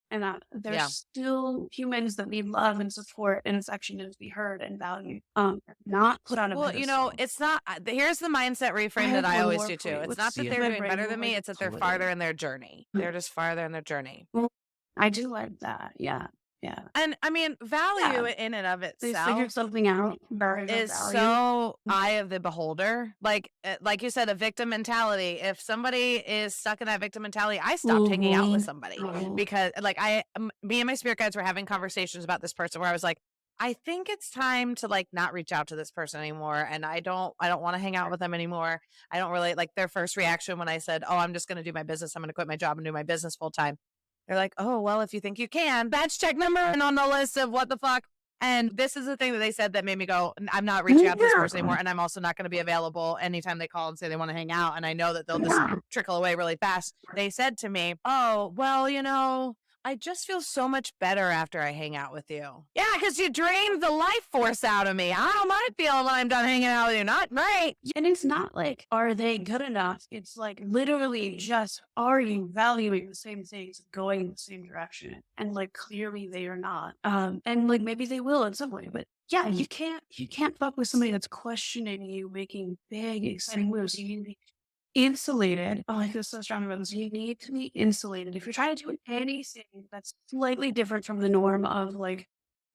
And they're Yeah. still humans that need love and support and affection and to be heard and valued. Not put on a Well, pedestal. it's not, here's the mindset I reframe that have I one always more do for too. you. It's Let's not see that if they're my doing brain better will than me, like it's that they're pull it farther in. in their journey. They're just farther in their journey. Well, I do like that. Yeah. Yeah. And I mean, value Yeah. in and of They figured itself something out. Barrier is value. so eye of the beholder. Like you said, a victim mentality. If somebody is stuck in that victim mentality, I stopped hanging out with somebody because like me and my spirit guides were having conversations about this person where I was like, I think it's time to like not reach out to this person anymore. And I don't want to hang out with them anymore. I don't really like their first reaction when I said, oh, I'm just going to do my business. I'm going to quit my job and do my business full time. They're like, oh, well, if you think you can, that's check number one on the list of what the fuck. And this is the thing that they said that made me go, I'm not reaching out to this person anymore. And I'm also not going to be available anytime they call and say they want to hang out. And I know that they'll just trickle away really fast. They said to me, oh, well, I just feel so much better after I hang out with you. Yeah, because you drained the life force out of me. How am I feeling when I'm done hanging out with you? Not great. And it's not like, are they good enough? It's like literally just, are you valuing the same things, going in the same direction? And like clearly they are not. And like maybe they will in some way, but yeah, you can't fuck with somebody that's questioning you, making big, exciting moves. You need to be insulated. Oh, I feel so strong about this. You need to be insulated. If you're trying to do anything that's slightly different from the norm of like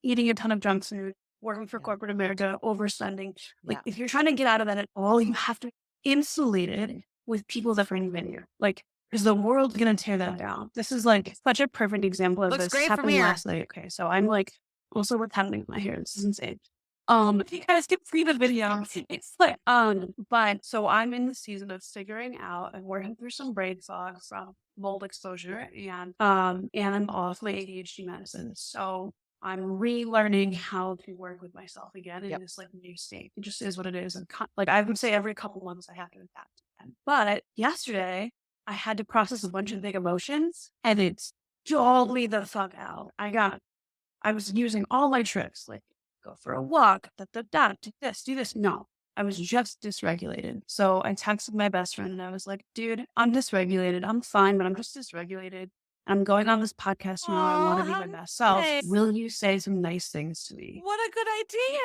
eating a ton of junk food, working for corporate America, overspending, like if you're trying to get out of that at all, you have to be insulated with people that bring you. Like, because the world's gonna tear that down. This is like such a perfect example of Looks this. great from Happened here. last night. Okay, so I'm like also what's happening with my hair. This is insane. If you guys can see the video, it's like, but so I'm in the season of figuring out and working through some brain fog from mold exposure and I'm off my ADHD medicine. So I'm relearning how to work with myself again in this like new state. It just is what it is. And like I would say every couple months I have to adapt. But yesterday I had to process a bunch of big emotions and it's stalled me the fuck out. I was using all my tricks, like go for a walk, do this. No, I was just dysregulated. So I texted my best friend and I was like, dude, I'm dysregulated. I'm fine, but I'm just dysregulated. I'm going on this podcast tomorrow. I want to be my best self. nice. Will you say some nice things to me? What a good idea.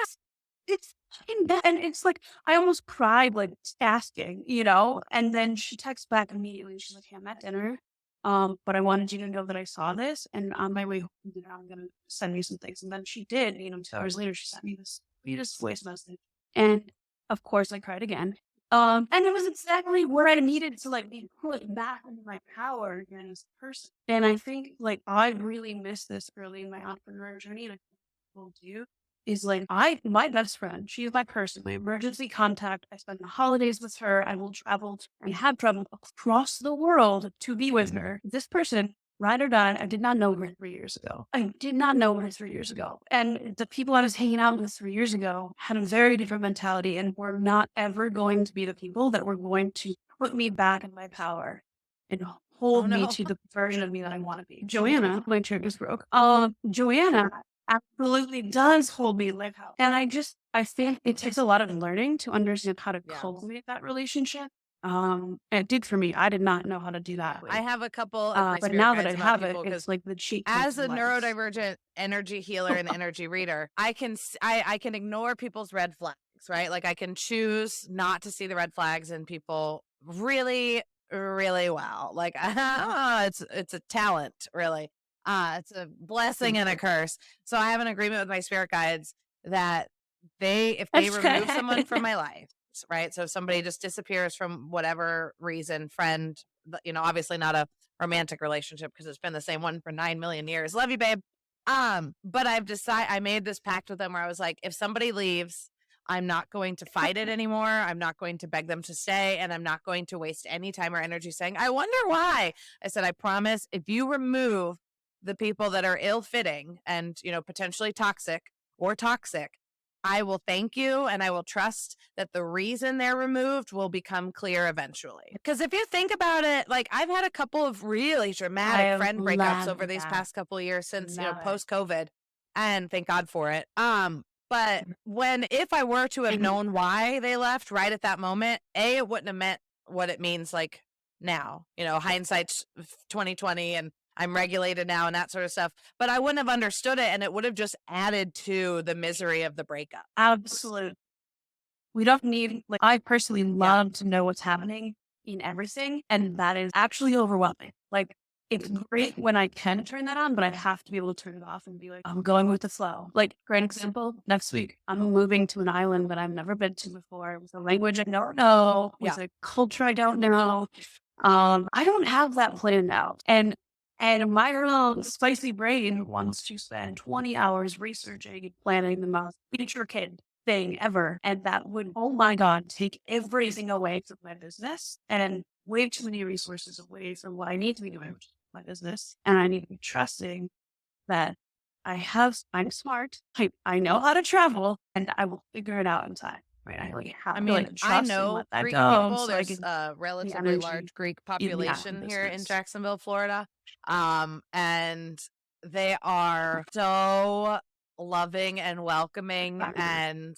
It's fucking bad. And it's like, I almost cried, like asking, and then she texts back immediately. She's like, hey, I'm at dinner. But I wanted you to know that I saw this and on my way home, I'm going to send you some things. And then she did, 2 hours later, she sent me this sweetest voice message. And of course I cried again. And it was exactly where I needed to like be put back into my power again as a person. And I think like I really missed this early in my entrepreneur journey. And I think people do is like, my best friend, she's my person, my emergency contact. I spend the holidays with her. I will travel and have traveled across the world to be with her. This person, ride or die, I did not know her 3 years ago. I did not know her 3 years ago. And the people I was hanging out with 3 years ago had a very different mentality and were not ever going to be the people that were going to put me back in my power and hold me to the version of me that I want to be. Joanna, my chair just broke. Joanna absolutely does hold me like how. And I think it takes a lot of learning to understand how to cultivate that relationship. It did for me. I did not know how to do that. I have a couple of my But spirit now that I guides about have it, people, 'cause it's like the cheat as codes a of life. neurodivergent energy healer and energy reader, I can ignore people's red flags, right? Like I can choose not to see the red flags in people really, really well. Like it's a talent, really. It's a blessing and a curse. So I have an agreement with my spirit guides that if they remove someone from my life, right? So if somebody just disappears from whatever reason, friend, obviously not a romantic relationship because it's been the same one for 9 million years. Love you, babe. But I made this pact with them where I was like, if somebody leaves, I'm not going to fight it anymore. I'm not going to beg them to stay, and I'm not going to waste any time or energy saying, I wonder why. I said, I promise if you remove the people that are ill-fitting and, potentially toxic, I will thank you and I will trust that the reason they're removed will become clear eventually. Because if you think about it, like I've had a couple of really dramatic friend breakups over these past couple of years since, post-COVID, and thank God for it. But if I were to have known why they left right at that moment, it wouldn't have meant what it means like now, hindsight's 2020 and I'm regulated now and that sort of stuff, but I wouldn't have understood it and it would have just added to the misery of the breakup. Absolutely. We don't need, I personally love to know what's happening in everything. And that is actually overwhelming. Like, it's great when I can turn that on, but I have to be able to turn it off and be like, I'm going with the flow. Like, great example, next week, I'm moving to an island that I've never been to before with a language I don't know, with a culture I don't know. I don't have that planned out. And my little spicy brain wants to spend 20 hours researching and planning the most intricate thing ever. And that would, oh my God, take everything away from my business and way too many resources away from what I need to be doing, which is my business. And I need to be trusting that I'm smart. I know how to travel and I will figure it out in time. Right. I know Greek people. There's a relatively large Greek population here in Jacksonville, Florida. And they are so loving and welcoming and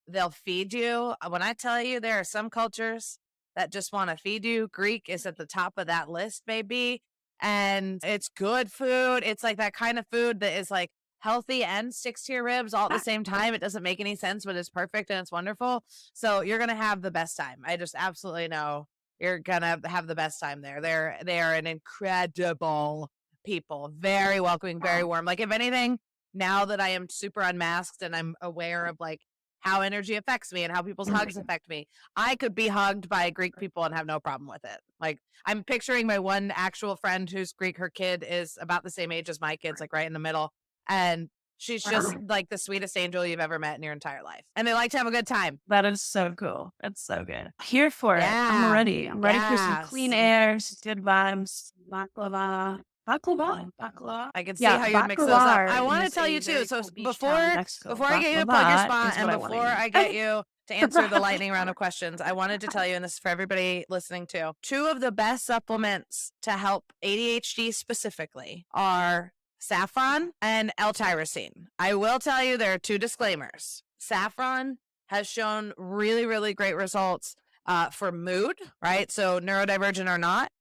they'll feed you. When I tell you there are some cultures that just want to feed you, Greek is at the top of that list, maybe. And it's good food. It's like that kind of food that is like healthy and sticks to your ribs all at the same time. It doesn't make any sense, but it's perfect and it's wonderful. So you're going to have the best time. I just absolutely know you're going to have the best time there. They are an incredible people, very welcoming, very warm. Like if anything, now that I am super unmasked and I'm aware of like how energy affects me and how people's hugs affect me, I could be hugged by Greek people and have no problem with it. Like I'm picturing my one actual friend who's Greek. Her kid is about the same age as my kids, like right in the middle. And she's just like the sweetest angel you've ever met in your entire life. And they like to have a good time. That is so cool. That's so good. Here for it. I'm ready. I'm ready for some clean air, some good vibes, baklava. I can see how you mix those up. I want to tell you too. So before I get you to plug your spot and before I get you to answer the lightning round of questions, I wanted to tell you, and this is for everybody listening too, 2 of the best supplements to help ADHD specifically are saffron and L-tyrosine. I will tell you there are 2 disclaimers. Saffron has shown really, really great results for mood, right? So neurodivergent or not.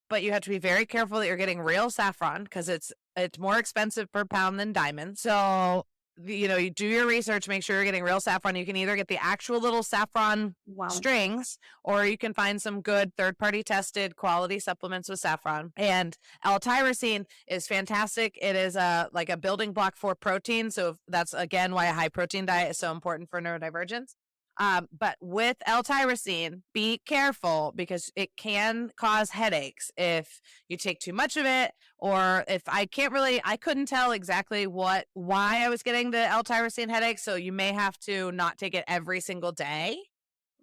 But you have to be very careful that you're getting real saffron because it's more expensive per pound than diamond. So, you do your research, make sure you're getting real saffron. You can either get the actual little saffron strings, or you can find some good third-party tested quality supplements with saffron. And L-tyrosine is fantastic. It is like a building block for protein. So that's, again, why a high protein diet is so important for neurodivergence. But with L-tyrosine, be careful because it can cause headaches if you take too much of it, or if I couldn't tell exactly why I was getting the L-tyrosine headaches. So you may have to not take it every single day.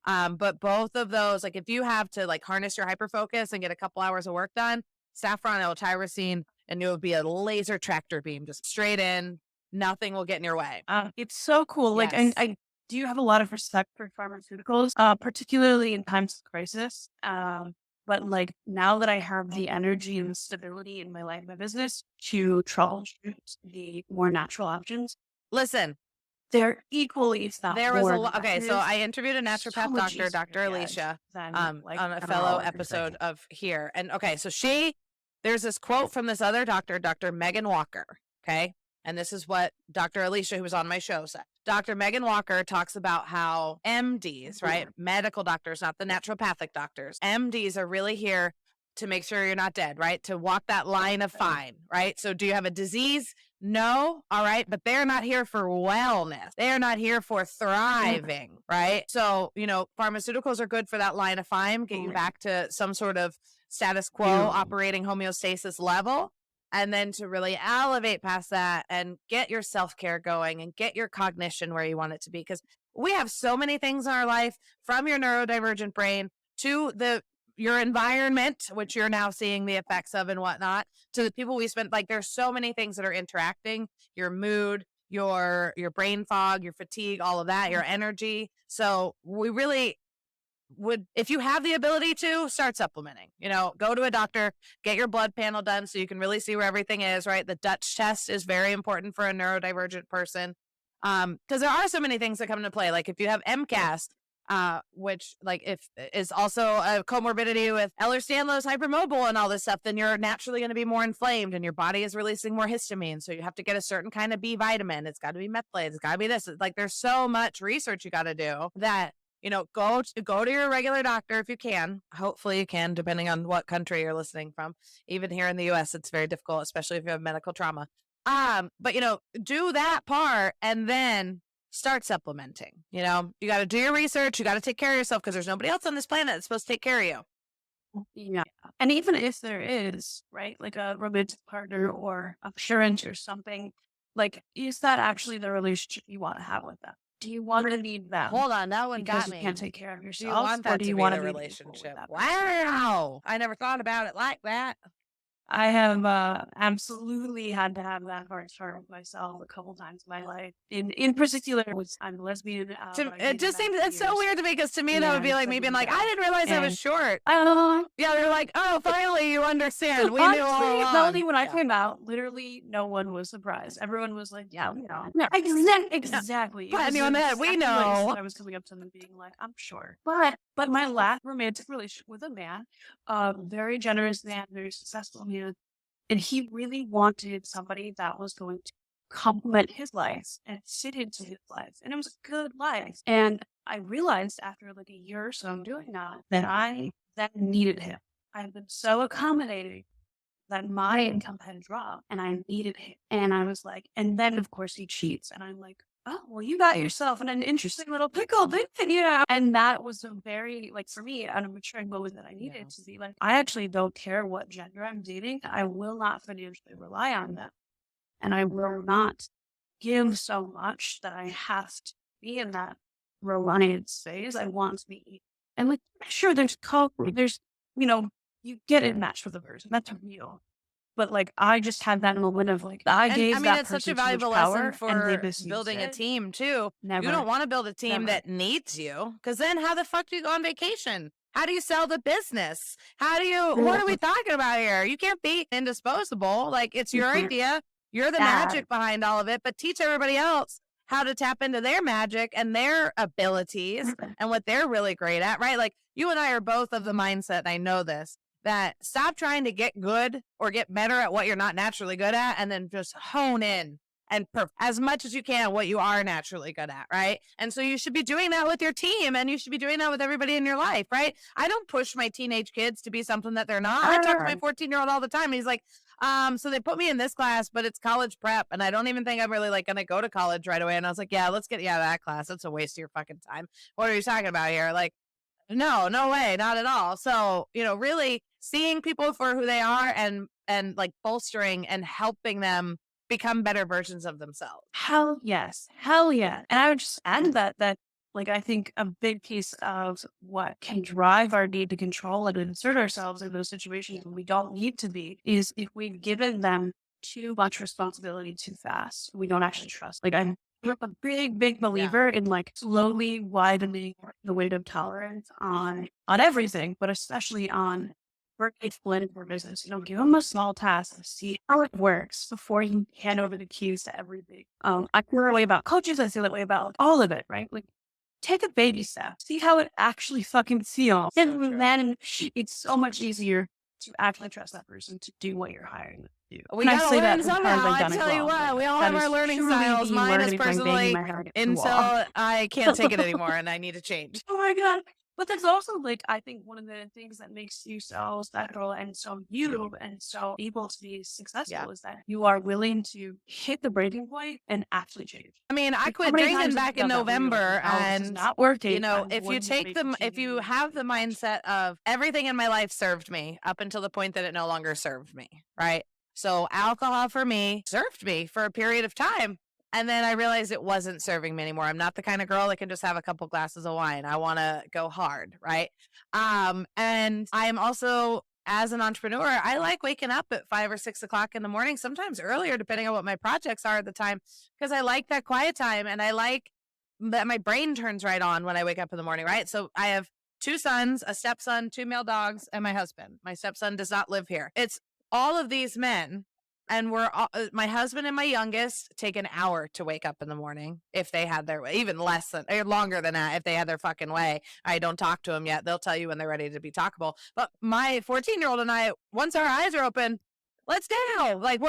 But both of those, like if you have to like harness your hyperfocus and get a couple hours of work done, saffron, L-tyrosine, and it will be a laser tractor beam, just straight in. Nothing will get in your way. It's so cool. Like, Yes. I do have a lot of respect for pharmaceuticals, particularly in times of crisis. But like now that I have the energy and the stability in my life, my business to troubleshoot the more natural options, Listen, they're equally, if not there was more a lot. Okay, so effective, I interviewed a so naturopath much doctor, easier Dr. to get Alicia, than like on a an fellow hour episode thing. of here. And okay, so there's this quote from this other doctor, Dr. Megan Walker. Okay. And this is what Dr. Alicia, who was on my show, said. Dr. Megan Walker talks about how MDs, right? Medical doctors, not the naturopathic doctors. MDs are really here to make sure you're not dead, right? To walk that line of fine, right? So do you have a disease? No. All right. But they're not here for wellness. They are not here for thriving, right? So, pharmaceuticals are good for that line of fine, get you back to some sort of status quo operating homeostasis level. And then to really elevate past that and get your self-care going and get your cognition where you want it to be. Because we have so many things in our life, from your neurodivergent brain to your environment, which you're now seeing the effects of and whatnot, to the people we spend, like there's so many things that are interacting, your mood, your brain fog, your fatigue, all of that, your energy. So we really would, if you have the ability to, start supplementing. Go to a doctor, get your blood panel done so you can really see where everything is, right? The Dutch test is very important for a neurodivergent person, because there are so many things that come into play. Like if you have MCAS, which like if is also a comorbidity with Ehlers-Danlos, hypermobile, and all this stuff, then you're naturally going to be more inflamed, and your body is releasing more histamine. So you have to get a certain kind of B vitamin. It's got to be methylated. It's got to be this. Like there's so much research you got to do that. Go to your regular doctor if you can. Hopefully you can, depending on what country you're listening from. Even here in the US, it's very difficult, especially if you have medical trauma. But do that part and then start supplementing. You got to do your research. You got to take care of yourself because there's nobody else on this planet that's supposed to take care of you. Yeah. And even if there is, right, like a romantic partner or a parent or something, like, is that actually the relationship you want to have with them? Do you want to need them? Hold on, that one because got me. You can't take care of Do yourself. you want that or do to you be want the to relationship? That Wow. I never thought about it like that. I have absolutely had to have that heart start with myself a couple times in my life. In particular, I'm lesbian. It just seems, it's so weird to me because to me that would be like me being like, I didn't realize I was short. Yeah, they're like, oh, finally you understand. We knew all along. Melanie, when I came out, literally no one was surprised. Everyone was like, yeah, we know. No, exactly. Patting you on the head. We know. I was coming up to them being like, I'm sure. But my last romantic relationship with a man, very generous man, very successful man, and he really wanted somebody that was going to complement his life and fit into his life. And it was a good life. And I realized after like a year or so doing that I needed him. I've been so accommodating that my income had dropped and I needed him. And I was like, and then of course he cheats. And I'm like, oh, well, you got yourself in an interesting little pickle, didn't you? And that was a very, like, for me, an maturing moment that I needed to be like, I actually don't care what gender I'm dating. I will not financially rely on them. And I will not give so much that I have to be in that reliance phase. I want to be. And like, sure, there's, you get it matched with a person. That's real. But like, I just had that moment of like, it's such a valuable lesson for building a team too. Never. You don't want to build a team that needs you, because then how the fuck do you go on vacation? How do you sell the business? What are we talking about here? You can't be indisposable. Like, it's your idea. You're the magic behind all of it, but teach everybody else how to tap into their magic and their abilities and what they're really great at, right? Like, you and I are both of the mindset, and I know this, that stop trying to get good or get better at what you're not naturally good at, and then just hone in and as much as you can what you are naturally good at, right? And so you should be doing that with your team, and you should be doing that with everybody in your life, right? I don't push my teenage kids to be something that they're not. I talk to my 14-year-old all the time, and he's like, So they put me in this class, but it's college prep, and I don't even think I'm really like going to go to college right away. And I was like, yeah, let's get you out of that class. That's a waste of your fucking time. What are you talking about here? Like, no, no way, not at all. So, really seeing people for who they are and like bolstering and helping them become better versions of themselves. Hell yes. Hell yeah. And I would just add that like I think a big piece of what can drive our need to control and insert ourselves in those situations when we don't need to be is if we've given them too much responsibility too fast. We don't actually trust. Like I'm a big believer in like slowly widening the window of tolerance on everything, but especially on work people for business. Give them a small task and see how it works before you hand over the keys to everything. I feel that way about coaches. I feel that way about all of it, right? Like take a baby step, see how it actually fucking feels. And then it's so much easier to actually trust that person to do what you're hiring them to do. We gotta learn somehow. I tell you what, we all have our learning styles. Mine is personally until I can't take it anymore and I need to change. Oh my God. But that's also like, I think one of the things that makes you so special and so you and so able to be successful is that you are willing to hit the breaking point and actually change. I mean, I quit drinking back in November and not working. if you have the mindset of everything in my life served me up until the point that it no longer served me, right? So alcohol for me served me for a period of time. And then I realized it wasn't serving me anymore. I'm not the kind of girl that can just have a couple glasses of wine. I want to go hard, right? And I'm also, as an entrepreneur, I like waking up at 5 or 6 o'clock in the morning, sometimes earlier, depending on what my projects are at the time, because I like that quiet time and I like that my brain turns right on when I wake up in the morning, right? So I have 2 sons, a stepson, 2 male dogs, and my husband. My stepson does not live here. It's all of these men. And my husband and my youngest take an hour to wake up in the morning if they had their way, even less than or longer than that if they had their fucking way. I don't talk to them yet. They'll tell you when they're ready to be talkable. But my 14-year-old and I, once our eyes are open, let's go. Like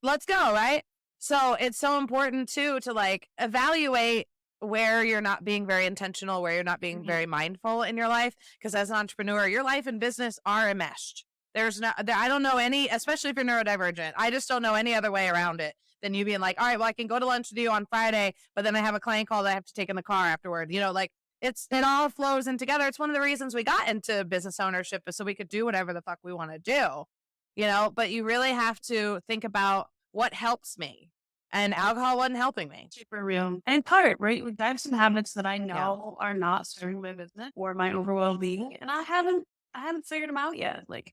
let's go, right? So it's so important too to like evaluate where you're not being very intentional, where you're not being very mindful in your life. Because as an entrepreneur, your life and business are enmeshed. I don't know any, especially if you're neurodivergent. I just don't know any other way around it than you being like, all right, well, I can go to lunch with you on Friday, but then I have a client call that I have to take in the car afterward. Like it all flows in together. It's one of the reasons we got into business ownership is so we could do whatever the fuck we want to do, but you really have to think about what helps me. And alcohol wasn't helping me. Super real. And in part, right? I have some habits that I know are not serving my business or my overall being, and I haven't figured them out yet. Like,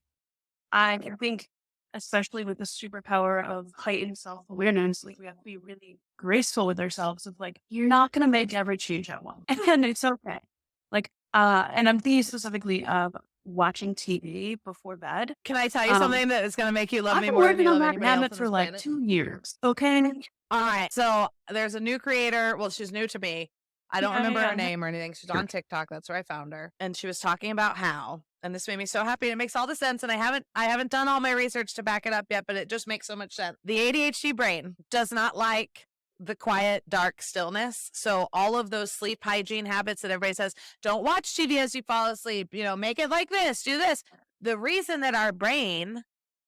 I think, especially with the superpower of heightened self-awareness, like we have to be really graceful with ourselves of like, you're not going to make every change at once. And it's okay. Like, and I'm thinking specifically of watching TV before bed. Can I tell you something that is going to make you love me more? I've been working on that habit for like 2 years. Okay. All right. So there's a new creator. Well, she's new to me. I don't remember her name or anything. She's on TikTok. That's where I found her. And she was talking about how, and this made me so happy. And it makes all the sense. And I haven't done all my research to back it up yet, but it just makes so much sense. The ADHD brain does not like the quiet, dark stillness. So all of those sleep hygiene habits that everybody says, don't watch TV as you fall asleep, make it like this, do this. The reason that our brain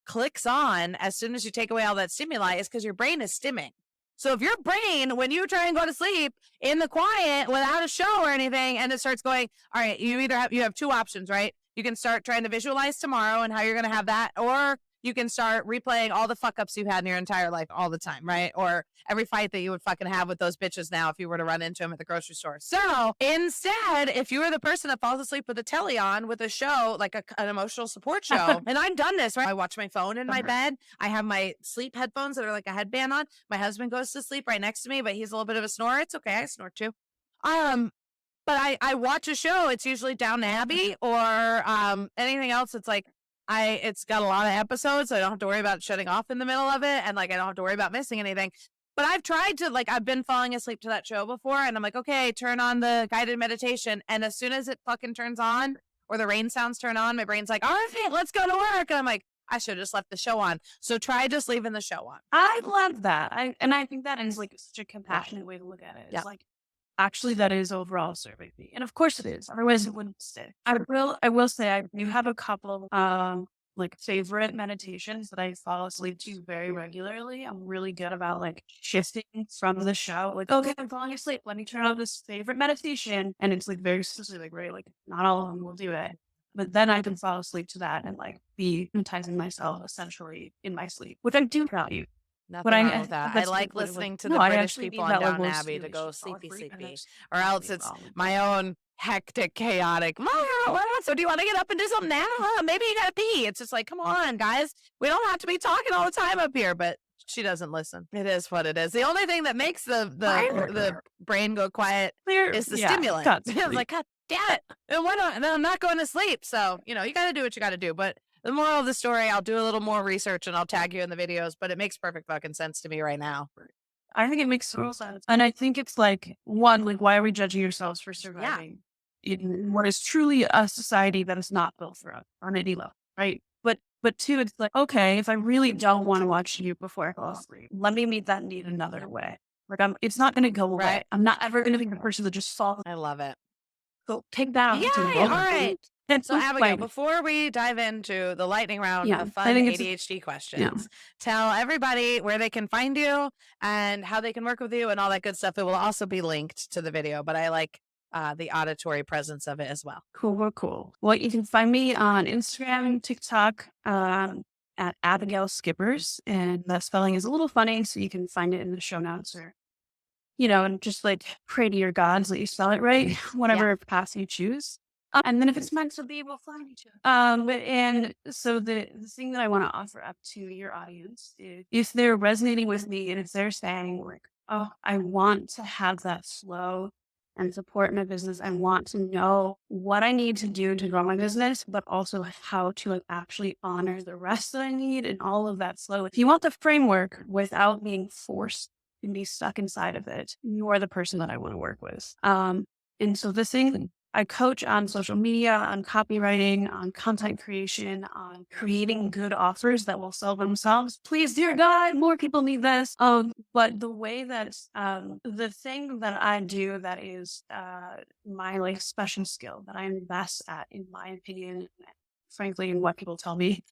clicks on as soon as you take away all that stimuli is because your brain is stimming. So if your brain, when you try and go to sleep in the quiet without a show or anything, and it starts going, all right, you have 2 options, right? You can start trying to visualize tomorrow and how you're going to have that, or you can start replaying all the fuck ups you've had in your entire life all the time, right? Or every fight that you would fucking have with those bitches now if you were to run into them at the grocery store. So instead, if you were the person that falls asleep with a telly on with a show, like an emotional support show, and I've done this, right? I watch my phone in my bed. I have my sleep headphones that are like a headband on. My husband goes to sleep right next to me, but he's a little bit of a snorer. It's okay. I snore too. But I watch a show. It's usually Downton Abbey or anything else. It's like, it's got a lot of episodes, so I don't have to worry about shutting off in the middle of it. And like, I don't have to worry about missing anything. But I've tried to, like, I've been falling asleep to that show before. And I'm like, okay, turn on the guided meditation. And as soon as it fucking turns on or the rain sounds turn on, my brain's like, all right, let's go to work. And I'm like, I should have just left the show on. So try just leaving the show on. I love that. I think that is like such a compassionate way to look at it. It's like, actually, that is overall serving me. And of course it is. Otherwise it wouldn't stick. I will say I do have a couple like favorite meditations that I fall asleep to very regularly. I'm really good about like shifting from the show. Like, okay, I'm falling asleep. Let me turn on this favorite meditation. And it's like very specific, right? Like not all of them will do it. But then I can fall asleep to that and like be hypnotizing myself essentially in my sleep, which I do value. But Nothing wrong with that. I that's like what it was. listening to No, the I British actually people need on that like Downton more Abbey to go stimulation, solid sleepy, sleep, and sleepy. that's Or not else me at it's all. my own hectic, chaotic. So do you want to get up and do something now? Maybe you gotta pee. It's just like, come on, guys. We don't have to be talking all the time up here, but she doesn't listen. It is what it is. The only thing that makes the brain go quiet Clear, is the yeah, stimulant. got It's like, God damn it. And why not? And then I'm not going to sleep. So, you gotta do what you gotta do. But the moral of the story, I'll do a little more research and I'll tag you in the videos, but it makes perfect fucking sense to me right now. I think it makes total sense. And I think it's like, one, like, why are we judging ourselves for surviving in what is truly a society that is not built for us on any level, right? But two, it's like, okay, if I really don't want to watch you before I fall asleep, let me meet that need another way. Like, it's not going to go away. Right. I'm not ever going to be the person that just falls. I love it. So take that on the Yay! table. All right. And So, Abigail, before we dive into the lightning round of fun ADHD questions, tell everybody where they can find you and how they can work with you and all that good stuff. It will also be linked to the video, but I like the auditory presence of it as well. Cool. Well, you can find me on Instagram, TikTok, at Abigail Schippers, and the spelling is a little funny, so you can find it in the show notes or, and just like pray to your gods that you spell it right, whatever path you choose. And then if it's meant to be, we'll find each other. And so the thing that I want to offer up to your audience is if they're resonating with me and if they're saying like, oh, I want to have that flow and support my business. I want to know what I need to do to grow my business, but also how to like, actually honor the rest that I need and all of that flow. If you want the framework without being forced and be stuck inside of it, you're the person that I want to work with. And so the thing I coach on social media, on copywriting, on content creation, on creating good offers that will sell themselves. Please, dear God, more people need this. But the way that the thing that I do that is my like special skill that I'm best at, in my opinion, frankly, and what people tell me,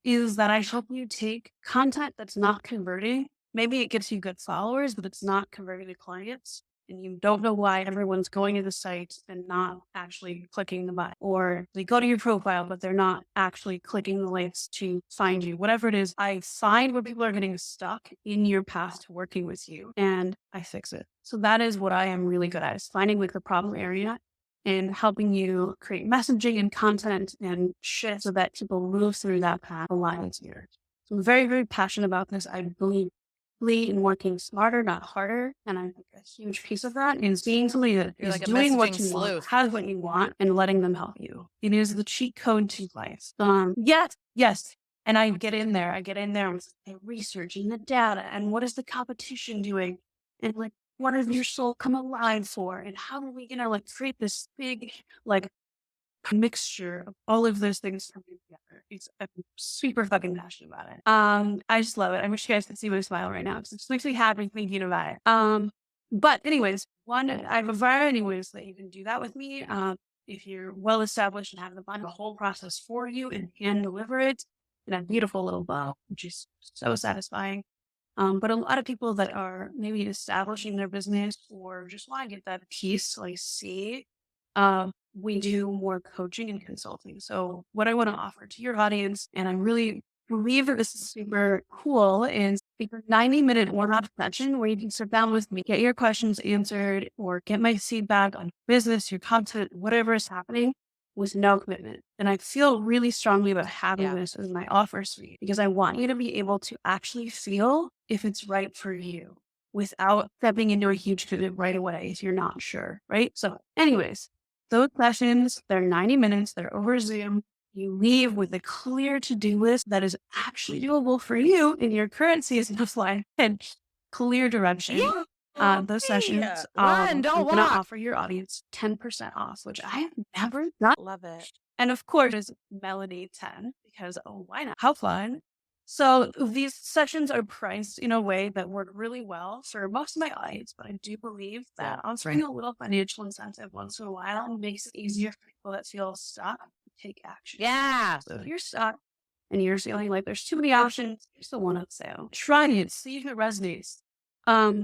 is that I help you take content that's not converting. Maybe it gets you good followers, but it's not converting to clients. And you don't know why everyone's going to the site and not actually clicking the button. Or they go to your profile, but they're not actually clicking the links to find you. Whatever it is, I find where people are getting stuck in your path to working with you and I fix it. So that is what I am really good at, is finding like the problem area and helping you create messaging and content and shit so that people move through that path a lot easier. So I'm very, very passionate about this. I believe in working smarter, not harder. And I think a huge piece of that is being somebody that is like a doing what messaging you want, sleuth. has what you want, and letting them help you. It is the cheat code to life. Yes. And I get in there and I researching the data and what is the competition doing? And like, what does your soul come alive for? And how are we gonna like create this big like mixture of all of those things coming together? I'm super fucking passionate about it. I just love it. I wish you guys could see my smile right now because it just makes me happy thinking about it. But anyways, I have a variety of ways that you can do that with me. If you're well established and have the whole process for you and hand deliver it in a beautiful little bow, which is so satisfying. But a lot of people that are maybe establishing their business or just want to get that piece to like see, we do more coaching and consulting. So what I want to offer to your audience, and I really believe that this is super cool, is a 90-minute one-off session where you can sit down with me, get your questions answered, or get my feedback on business, your content, whatever is happening, with no commitment. And I feel really strongly about having this as my offer suite because I want you to be able to actually feel if it's right for you without stepping into a huge commitment right away if you're not sure, right? So anyways, those sessions, they're 90 minutes, they're over Zoom. You leave with a clear to-do list that is actually doable for you in your current season of life and clear direction. Those sessions, Run, don't I'm going walk. to offer your audience 10% off, which I have never done. Love it. And of course, it's Melanie 10 because, why not? How fun. So these sessions are priced in a way that work really well for most of my audience, but I do believe that offering a little financial incentive once in a while makes it easier for people that feel stuck to take action. Yeah. So if you're stuck, and you're feeling like there's too many options, there's the one on sale. Try it, see if it resonates.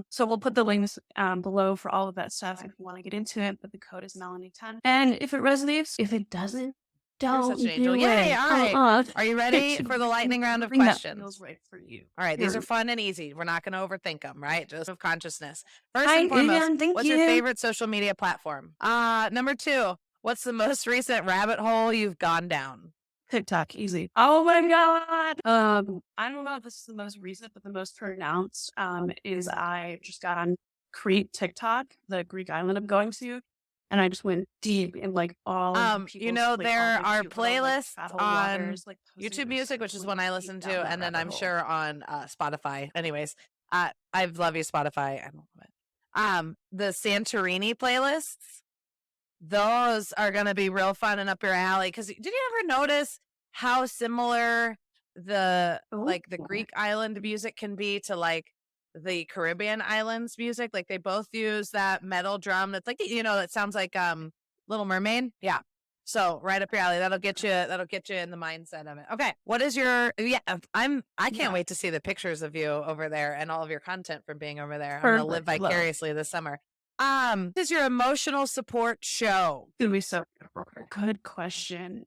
So we'll put the links below for all of that stuff if you want to get into it. But the code is Melanie10. And if it resonates, if it doesn't, You're don't such an angel. do Yay! it. All right. Are you ready for the lightning round of questions? Feels right for you. All right, these Sure. are fun and easy. We're not going to overthink them, right? Just of consciousness. First Hi, and foremost, Abigail, thank what's you. your favorite social media platform? Number 2, what's the most recent rabbit hole you've gone down? TikTok, easy. Oh my god. I don't know if this is the most recent, but the most pronounced is I just got on Crete TikTok, the Greek island I'm going to, and I just went deep in like all of the You know, people's, like, all there the are cute little, like, playlists travel on bloggers, like, posting YouTube their Music, which stuff, is like, one I deep listen down to, that and then rabbit I'm hole. sure on Spotify. Anyways, I love you, Spotify. I love it. The Santorini playlists, those are going to be real fun and up your alley. Because did you ever notice how similar the Greek island music can be to like the Caribbean islands music? Like they both use that metal drum that's like, that sounds like Little Mermaid. Yeah. So right up your alley. That'll get you in the mindset of it. Okay. What is your I can't wait to see the pictures of you over there and all of your content from being over there. I'm gonna live vicariously this summer. What is your emotional support show? It's gonna be so good question.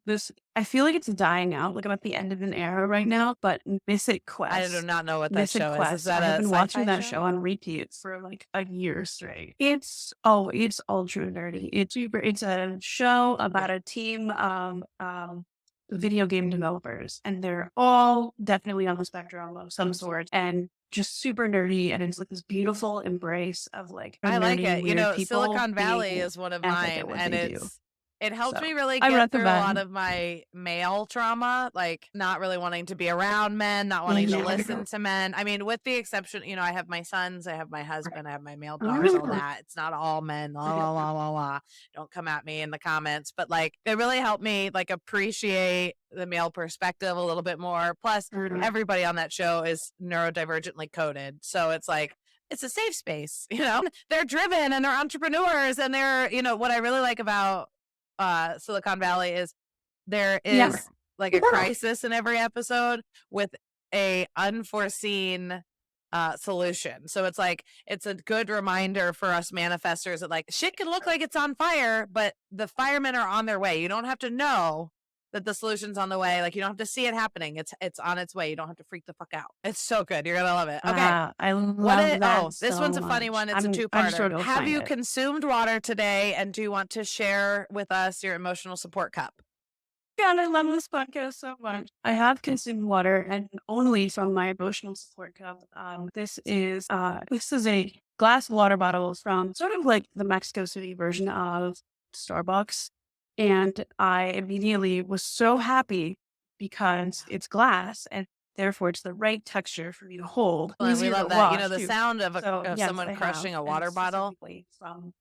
This I feel like it's dying out. Like I'm at the end of an era right now, but Mythic Quest. I do not know what that Mythic show Quest. is. Is that I have a been watching sci-fi that show on repeat for like a year straight. It's ultra nerdy. It's a show about a team of video game developers, and they're all definitely on the spectrum of some sort, and just super nerdy, and it's like this beautiful embrace of like I like nerdy, it. weird people Silicon Valley being is one of epic mine, at what and they do. it helped So, me really I get through a lot recommend. of my male trauma, like not really wanting to be around men, not wanting to listen to men. I mean, with the exception, I have my sons, I have my husband, I have my male daughters, all that. It's not all men. La, la, la, la, la. Don't come at me in the comments, but like it really helped me like appreciate the male perspective a little bit more. Plus, everybody on that show is neurodivergently coded, so it's like it's a safe space. They're driven and they're entrepreneurs, and they're what I really like about Silicon Valley is there is like a crisis in every episode with a unforeseen solution. So it's like it's a good reminder for us manifestors that like shit can look like it's on fire, but the firemen are on their way. You don't have to know that the solution's on the way. Like you don't have to see it happening. It's on its way. You don't have to freak the fuck out. It's so good. You're gonna love it. Okay. I love that. This one's a funny one. It's a two-parter. Have you consumed water today, and do you want to share with us your emotional support cup? God, I love this podcast so much. I have consumed water, and only from my emotional support cup. This is a glass water bottle from sort of like the Mexico City version of Starbucks, and I immediately was so happy because it's glass and therefore it's the right texture for me to hold. Well, we love that. The too. sound of Yes, someone I crushing have, a water and bottle specifically from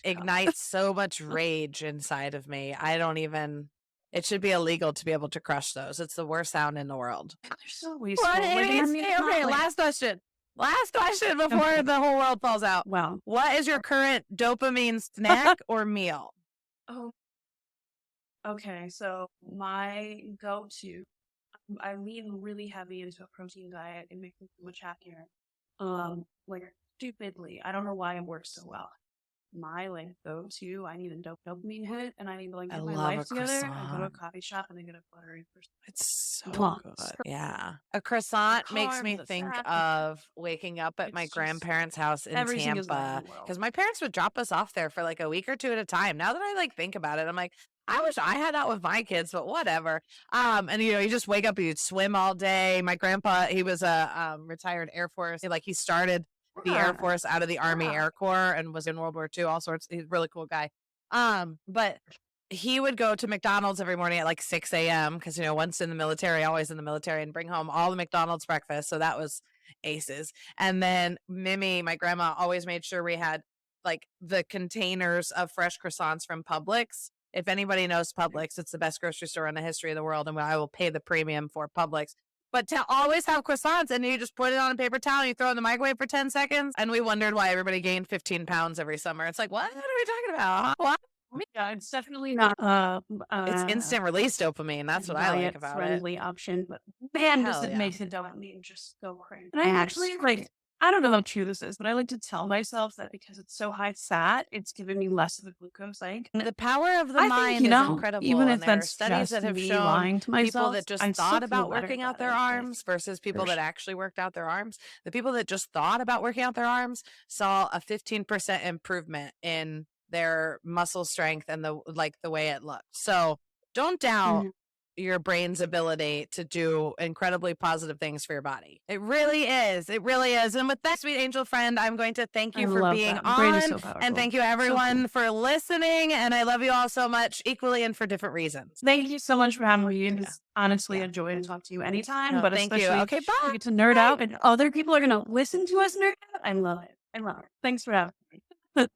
ignites so much rage inside of me. It should be illegal to be able to crush those. It's the worst sound in the world. They're so wasteful. Okay, last question. Last question before the whole world falls out. Wow. What is your current dopamine snack or meal? Oh, okay. So my go-to, I lean really heavy into a protein diet. It makes me so much happier. Like stupidly, I don't know why it works so well. My like go-to, I need a dopamine hit, and I need to like get my life together. I go to a coffee shop and I get a buttery croissant. It's so good. Yeah. A croissant makes me think of waking up at my grandparents' house in Tampa, because my parents would drop us off there for like a week or two at a time. Now that I like think about it, I'm like, I wish I had that with my kids, but whatever. And you just wake up, you'd swim all day. My grandpa, he was a retired Air Force. He started the Air Force out of the Army Air Corps and was in World War II, all sorts. He's a really cool guy. But he would go to McDonald's every morning at like 6 a.m. because, once in the military, always in the military, and bring home all the McDonald's breakfast. So that was aces. And then Mimi, my grandma, always made sure we had like the containers of fresh croissants from Publix. If anybody knows Publix, it's the best grocery store in the history of the world, and I will pay the premium for Publix. But to always have croissants, and you just put it on a paper towel and you throw it in the microwave for 10 seconds. And we wondered why everybody gained 15 pounds every summer. It's like, what are we talking about? Huh? What? Yeah, it's definitely not It's instant release dopamine. That's what I like diet about it. friendly option, but man, does Hell it yeah. make the dopamine just go crazy. And I actually like, I don't know how true this is, but I like to tell myself that because it's so high fat, it's giving me less of a glucose spike. And The power of the I think, mind is incredible. even And if there are that's studies just that have me shown lying to people myself, that just I still thought feel about better working out about their it. Like, arms versus people for that sure. actually worked out their arms. The people that just thought about working out their arms saw a 15% improvement in their muscle strength and the way it looked. So don't doubt your brain's ability to do incredibly positive things for your body. It really is. It really is. And with that, sweet angel friend, I'm going to thank I you for love being that. Brain is on, so powerful. and thank you So everyone cool. for listening. And I love you all so much, equally and for different reasons. Thank you so much for having me. It was honestly Yeah. a joy to talk to you anytime, No, but thank you. especially Okay, we bye. get to nerd out and other people are going to listen to us nerd out. I love it. I love it. Thanks for having me.